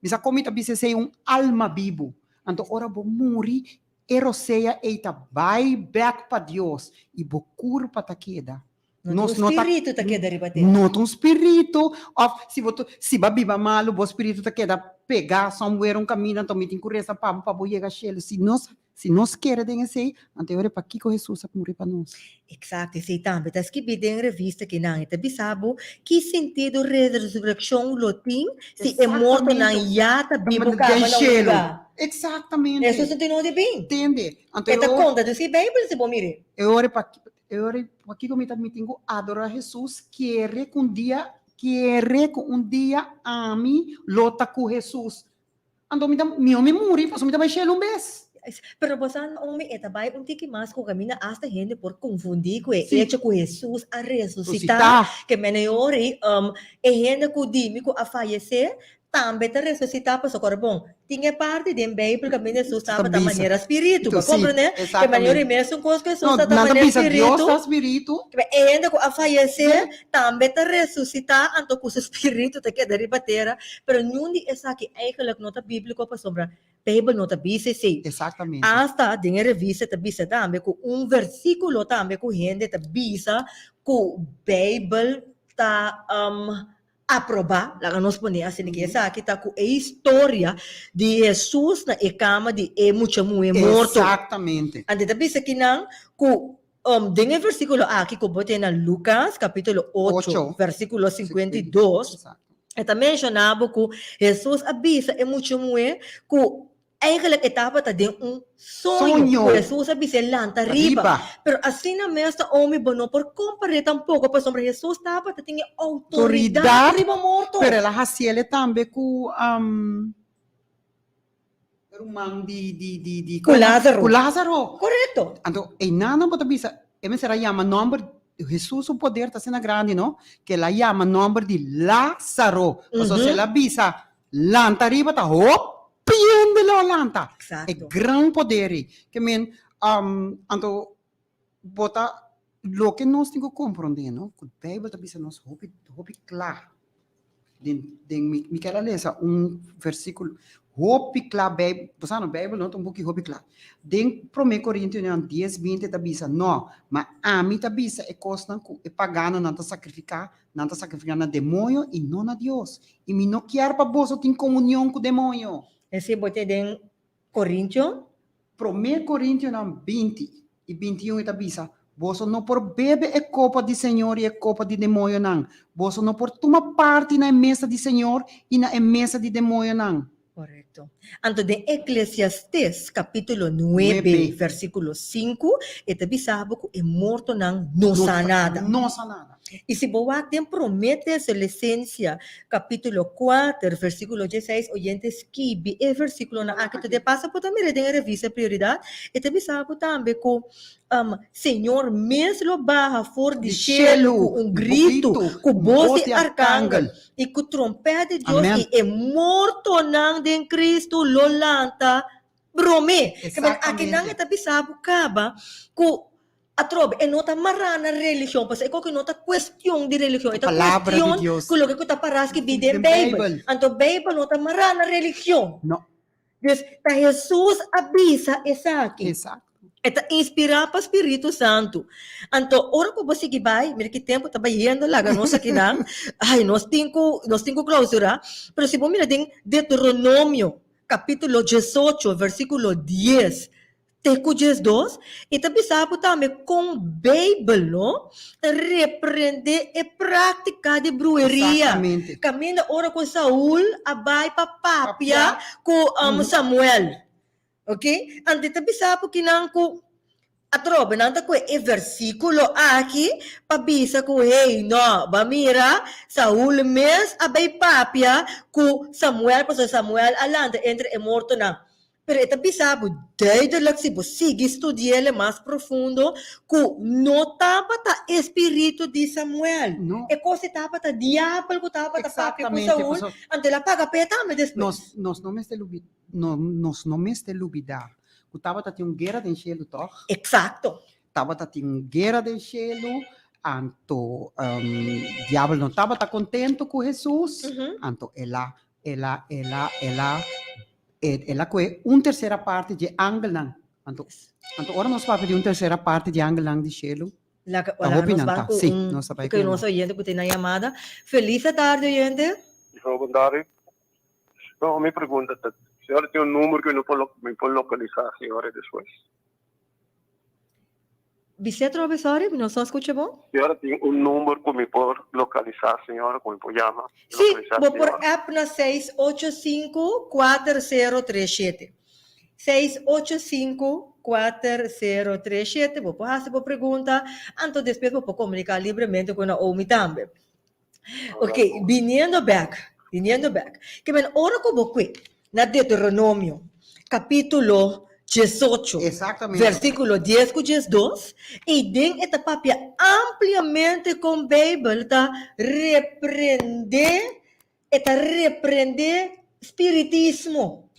Bisa komita bisa say alma vivo. Então, ora bo morrer, eroseia eita vai back para Deus e bo corpo ta queda.
no spirito ta queda ribate.
Não um espírito, se babiba malo, o espírito ta queda pegar somewhere caminho, então me tem que reza para chegar chelo. Se nós queremos ser, anterior para que Jesus a morrer para nós.
Exato, sei também. Tá escrito em revista que não é bisabo que sentido resurreição lotim se é morto na yata bibo cama na lugar.
Exatamente.
Isso você tem onde bem.
Entende?
Esta conta do se Bíblia se bom mire.
Eu oro para que eu me tenho adorar Jesus, querer que um dia a mim lota com Jesus. Ando me morri, posso me dar mais um mês.
Pero bosan umi etabay tiki mas ko kami na hasta gente por confundir ko hecho ko Jesus a resucitar que menayori gente ko dimi ko a fallecer também te ressuscitar para socorro bom tinha parte de Bíblia que Jesus estava da maneira espírito compreende que menayori mesmo coisa que Jesus estava da maneira espírito que gente ko a fallecer também te ressuscitar anto ko espírito te queda ribatera pero nundi essa que eigenlijk nota bíblico para sombra Bíblia nota bisa sim.
Exatamente.
Hasta dinhe revista ta bisa tambe com versículo tambe com gente ta bisa com Bíblia ta aprovar, lá nós põe assim que essa aqui tá com a história de Jesus na cama de muito morto.
Exatamente.
Ande ta bisa que não com dinhe versículo aqui que botei na Lucas capítulo 8 versículo 52. Eta mencionava que Jesus avisa é muito que eigenlijk etapa ta din sonho. Jesus avisa lanta riba. Pero assim na mesma homem bono por comparar tampouco para sombra Jesus estava ta tinha autoridade riba morto.
Pero ela hacía também com irmão de
com Lázaro.
Com Lázaro.
Correto.
Então, e nada pode bisa, será chama nome Jesus o poder está sendo grande, não? Que ela chama nome de Lázaro. Então, se ela bisa lanta riba ta hop piende la lanta.
Exacto.
É grande poder. Que então bota lo que nós temos que compreender, não? Que a Bíblia está dizendo nós hope claro. Me quero ler versículo hope claro Bíblia, você não Bíblia não tem hope claro. Den 1 Coríntios 10:20 está dizendo não, mas a mim está dizendo é coisa é pagano não está sacrificar na demônio e não na Deus. E me não quer para você ter comunhão com o demônio.
Esse botei em Coríntios
1 Coríntios 20 e 21 está dizendo você não por beber a copa do Senhor e a copa de demônio não. Você não por tomar parte na mesa do Senhor e na mesa de demônio não.
Correcto. Anto de Eclesiastes, capítulo 9, versículo 5, ete bisabo que é morto não sanada.
Não sanada.
E se boa tem promete a licença, capítulo 4, versículo 16, oyentes que é versículo na aqui te passa por também tem revista prioridade, ete bisabo também com Senhor mesmo barra for de cielo com grito, com voz de arcángel e com trompete de Deus e é morto não de Cristo lolanta brome. Aqui não ete bisabo caba com atrobe, e nota marana religião, parce que nota questão de religião, esta questão que lo que está paras que bide Bible. Anto Bible nota marana religião.
No.
Dus, ta Jesus avisa esa aqui.
Exato.
Eta inspirar para o Espírito Santo. Então, ora que você que vai, mira que tempo está indo lá, nós aqui não. Ai, nós temos clausura. Mas se você mira tem Deuteronômio, capítulo 18, versículo 10, teco 12, e também sabe também com Bíblia, não? Repreender e praticar de brueria.
Exatamente.
Caminha ora com Saul, abai para papia com Samuel. Ok? Ante também sabe que não com a tropa, não tá com o versículo aqui, para bisa com hey, não, mira, Saul mes abai papia com Samuel, porque Samuel alanda entre e morto na. Pero também sabe, duidelijk se você estudar ele mais profundo, que não tapa tá espírito de Samuel.
Não.
É coisa tapa tá diabo, que tapa tá papia com
Exatamente,
Saul,
pastor.
ante la paga peta, me depois.
Nós não me este lubidar. O tava tá tinha guerra de enchelo, toch?
Exacto.
Tava tá tinha guerra de enchelo. Anto diabo não tava tá contento com Jesus. Anto ela que terceira parte de Angelang. Anto ora nós vamos pedir terceira parte de Angelang de cielo.
La,
Tá
wala,
hoping
nos
na
banco,
ta. Sim, nós sabemos
que
que
nosso oyente que tem na chamada. Feliz tarde, oyente.
Ikaw, Bandari. So, may pergunta. Senhora, tem um número que eu não posso localizar, senhora, depois.
Você trove, sorry, não só escuta bom?
Senhora, tem um número que me pode localizar, senhora, como me chamar.
Sim, vou por app na 685-4037. 685-4037. Vou por fazer uma pergunta, então depois vou comunicar livremente com a OMI também. Ok, viniendo back. Que men ora ko bokwe na Deuteronomio, capítulo 18,
Exatamente.
versículo 10 com 12, e den esta papia ampliamente com Bíblia tá repreender espiritismo.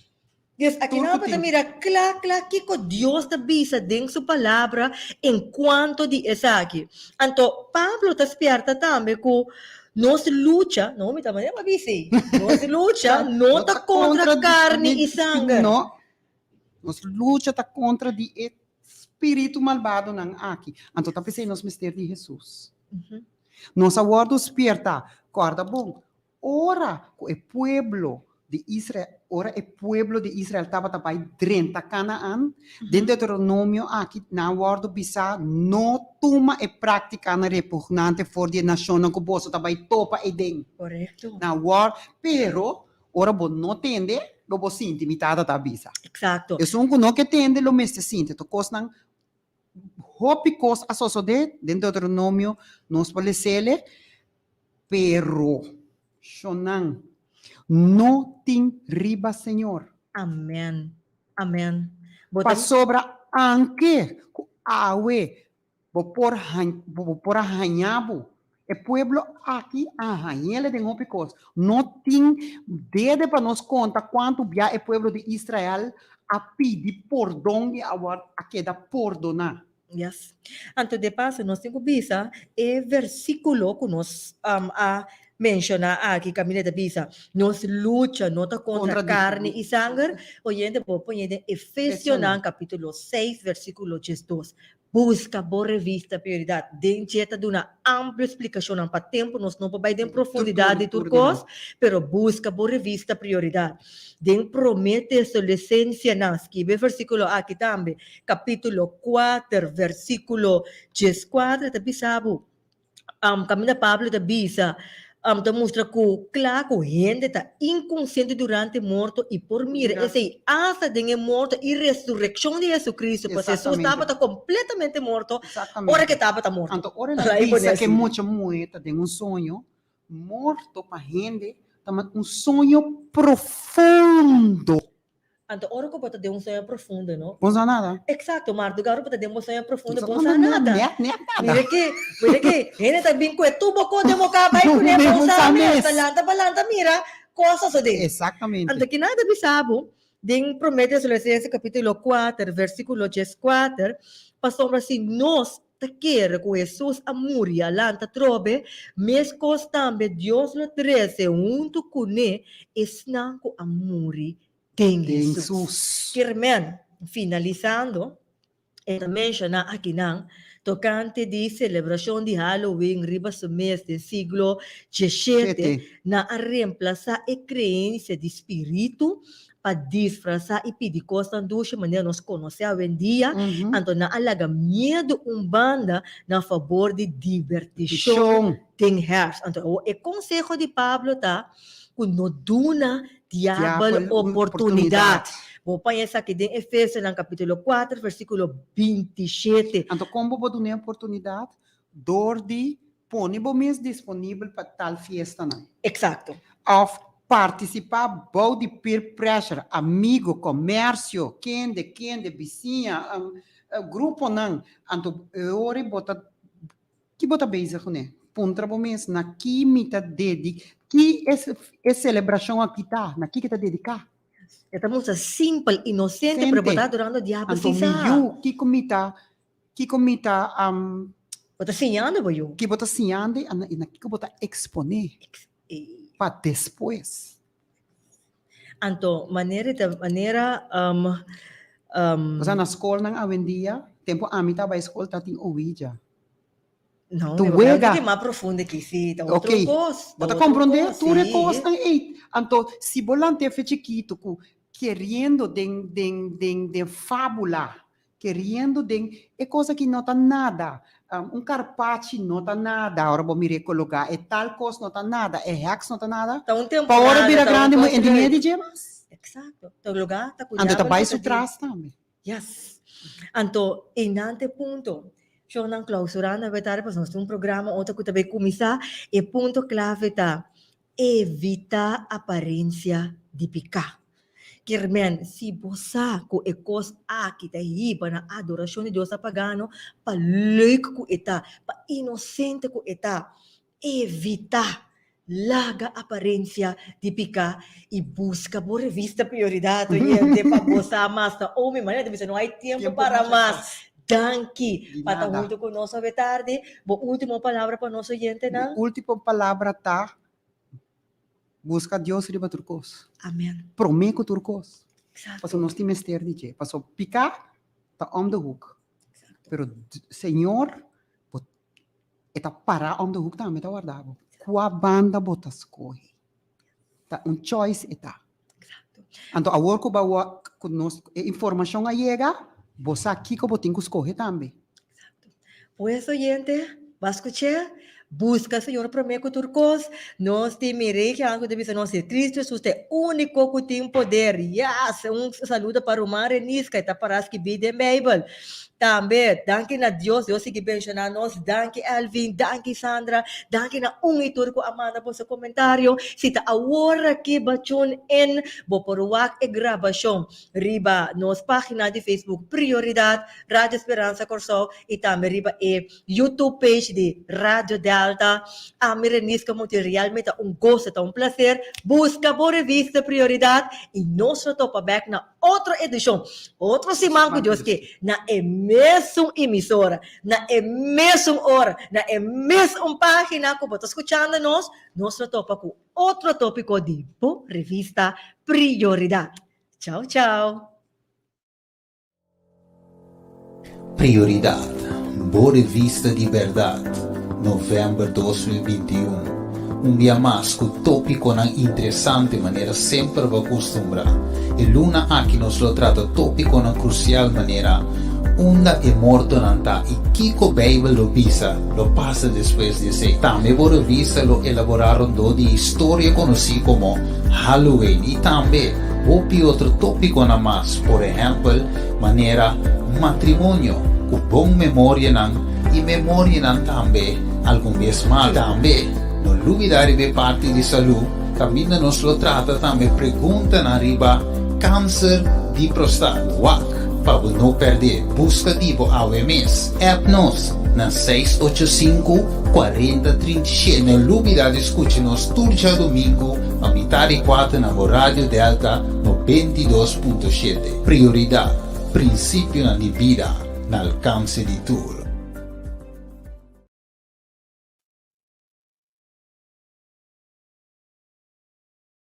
Deus, aqui
Tudo
não
tem.
pode mirar claro que Deus te avisa em sua palavra enquanto de essa aqui. Então, Pablo te despierta também que nós luta, não me também avise, nós luta não tá contra carne e sangue.
Não. Nós luta tá contra de espírito malvado nang aqui. Então tá pensando nos mistérios de Jesus. Nós aguardo despierta, guarda bom. Ora, o pueblo de Israel, ora o pueblo de Israel estava também dentro da Canaã, dentro do Deuteronômio aqui na guardo bisa não toma e prática na repugnante for de nação que você também topa e den.
Correto.
Na guardo, pero ora bom não tende, lo bo sinti imitada da bisa.
Exacto.
E são não que tende lo mesmo sinti, to cos nang hopi cos asoso de dentro do Deuteronômio nos palecele, pero shonang no tin riba Senhor.
Amém. Amém.
Pa sobra anque awe bo por hanhabo. E pueblo aqui arranhele de hopicos. No tin dede para nos conta quanto bia e pueblo de Israel a pedir perdão e a queda perdonar.
Yes. Antes de paso, nós temos visa e versículo que nós a mencionar aqui, caminhada bisa, nós luta nota contra carne e sangue, oyente, vou pôr em Efésios capítulo 6, versículo 12. Busca boa revista prioridade. Dentro de uma ampla explicação para tempo, nós não podemos dar profundidade de turcos, pero busca boa revista prioridade. Den promete sua licença nas que versículo aqui também, capítulo 4, versículo 14, te bisabo. Caminha Pablo te bisa. Te mostra que, claro, gente está inconsciente durante morto e por mira, esse hasta de morto e ressurreição de Jesus, porque Jesus estava completamente morto, ora que estava morto.
Então, ora na bisa que muita moeda tem sonho, morto para gente, tem sonho profundo.
Então, ora que pode ter sonho profundo, não?
Não nada.
Exato, mas do garoto pode ter sonho profundo, não nada.
Mira
que, ele também com tubo com democar vai com ele, balanta, mira, coisas assim.
Exatamente.
Então, que nada bisabo, den Prometeus Lecense capítulo 4, versículo 14, pastor assim, nós te quer que Jesus amuria lanta trobe, mas também Deus lo trece junto com ele, esnanco amuri tem
Tem
Jesus.
Jesus.
Kirmen, finalizando, mencionar aqui nang tocante de celebração de Halloween riba sa mês do siglo XVII na a reemplazar a crença de espírito para disfrazar e pedir coisas de maneira nós conhecemos hoje em dia, então na alaga medo banda na favor de divertição tem herz. Então o conselho de Pablo tá quando duna diabo oportunidade. Vou pôr essa aqui em Efésios, no capítulo 4, versículo 27.
Então, como você tem oportunidade, dor de pôr mês disponível para tal festa, não?
Exato.
Of participar de peer pressure, amigo, comércio, quem de vizinha, grupo, não. Então, ora, que bota beijo, né? Puntra bom mês, na que me tá dedica, que é celebração aqui tá, na que tá dedicar?
Estamos simples, inocente, pero botar durante o diabo
se sabe. Que comita,
bota sinhando, boyo.
Que bota sinhando, e na que bota exponer para depois.
Então, maneira,
Você na escola não avendia, tempo a mim tava a escola tá tem ouija.
Não,
tu
vega que mais profundo que sim, tá outro coisa.
Bota compreender, tu recosta aí. Então, se volante fe chiquito, querendo de fábula, querendo é coisa que não tá nada. Carpaccio não tá nada, agora vou me recolocar. É tal coisa não tá nada, é hacks não tá nada.
Tá tempo.
Para hora vira grande, mas em dinheiro de gemas.
Exato. Tá lugar, tá cuidado.
Ando tá baixo trás também.
Yes. Então, em ante ponto, eu não clausurando a verdade, porque nós temos programa onde eu também começar, e ponto clave tá evitar aparência de picar. Kirmen, se você com a coisa aqui tá aí para a adoração de Deus pagano, para leuk com eta, para inocente com eta, evitar larga aparência de picar e busca por revista prioridade e para você mais tá homem, mas não há tempo para mais. Danke, para estar junto conosco a tarde. Boa última palavra para nosso gente, não?
Última palavra tá busca Deus riba turcos.
Amém.
Prometo turcos.
Exato.
Passo nós temos ter de que. Passo picar tá on the hook. Exato. Pero Senhor está para on the hook também tá guardado. Qua banda botas corre. Tá choice está.
Exato.
Então a work ba conosco informação a chega. Você aqui que eu tenho que escolher também.
Exato. Por isso, gente, vai escutar, busca, Senhor, prometo turcos, nós temos que algo deve ser nós é Cristo Jesus, é único que tem poder. Yes, saludo para o Mar Renisca, está para as que videm Bible. Também, danke na Deus, Deus que bendicionar nós, danke Alvin, danke Sandra, danke na Turco Amanda por seu comentário. Se está agora aqui batun em boporuak e gravação, riba nos página de Facebook Prioridade Rádio Esperança Corsol e também riba e YouTube page de Rádio Delta. A Mirenisca muito realmente gosto, prazer. Busca por revista Prioridade e nós topa back na outra edição, outro simanco Deus que na mesma emissora, na mesma hora, na mesma página que você está escutando nós topa com outro tópico de revista Prioridade. Tchau, tchau.
Prioridade, boa revista de verdade, novembro 2021. Dia mais que o tópico na interessante maneira sempre vai acostumbrar. E luna aqui nos lo trata tópico na crucial maneira. Onda é morto nanta e Kiko Bible lo visa, lo passa depois de sei. Também por visa lo elaboraram de história conhecida como Halloween e também outro tópico na mais, por exemplo, maneira matrimônio, com bom memória nan e memória nan também algum vez mal também. Não duvidar de parte de saúde, também nos lo trata também pergunta na riba câncer de próstata, WAC. Para não perder, busca tipo AWMS. App-nos na 685-4037. Não dúvida de escute-nos todo dia domingo, a metade e 4 na Rádio Delta no 22.7. Prioridade, princípio na vida, no alcance de tudo.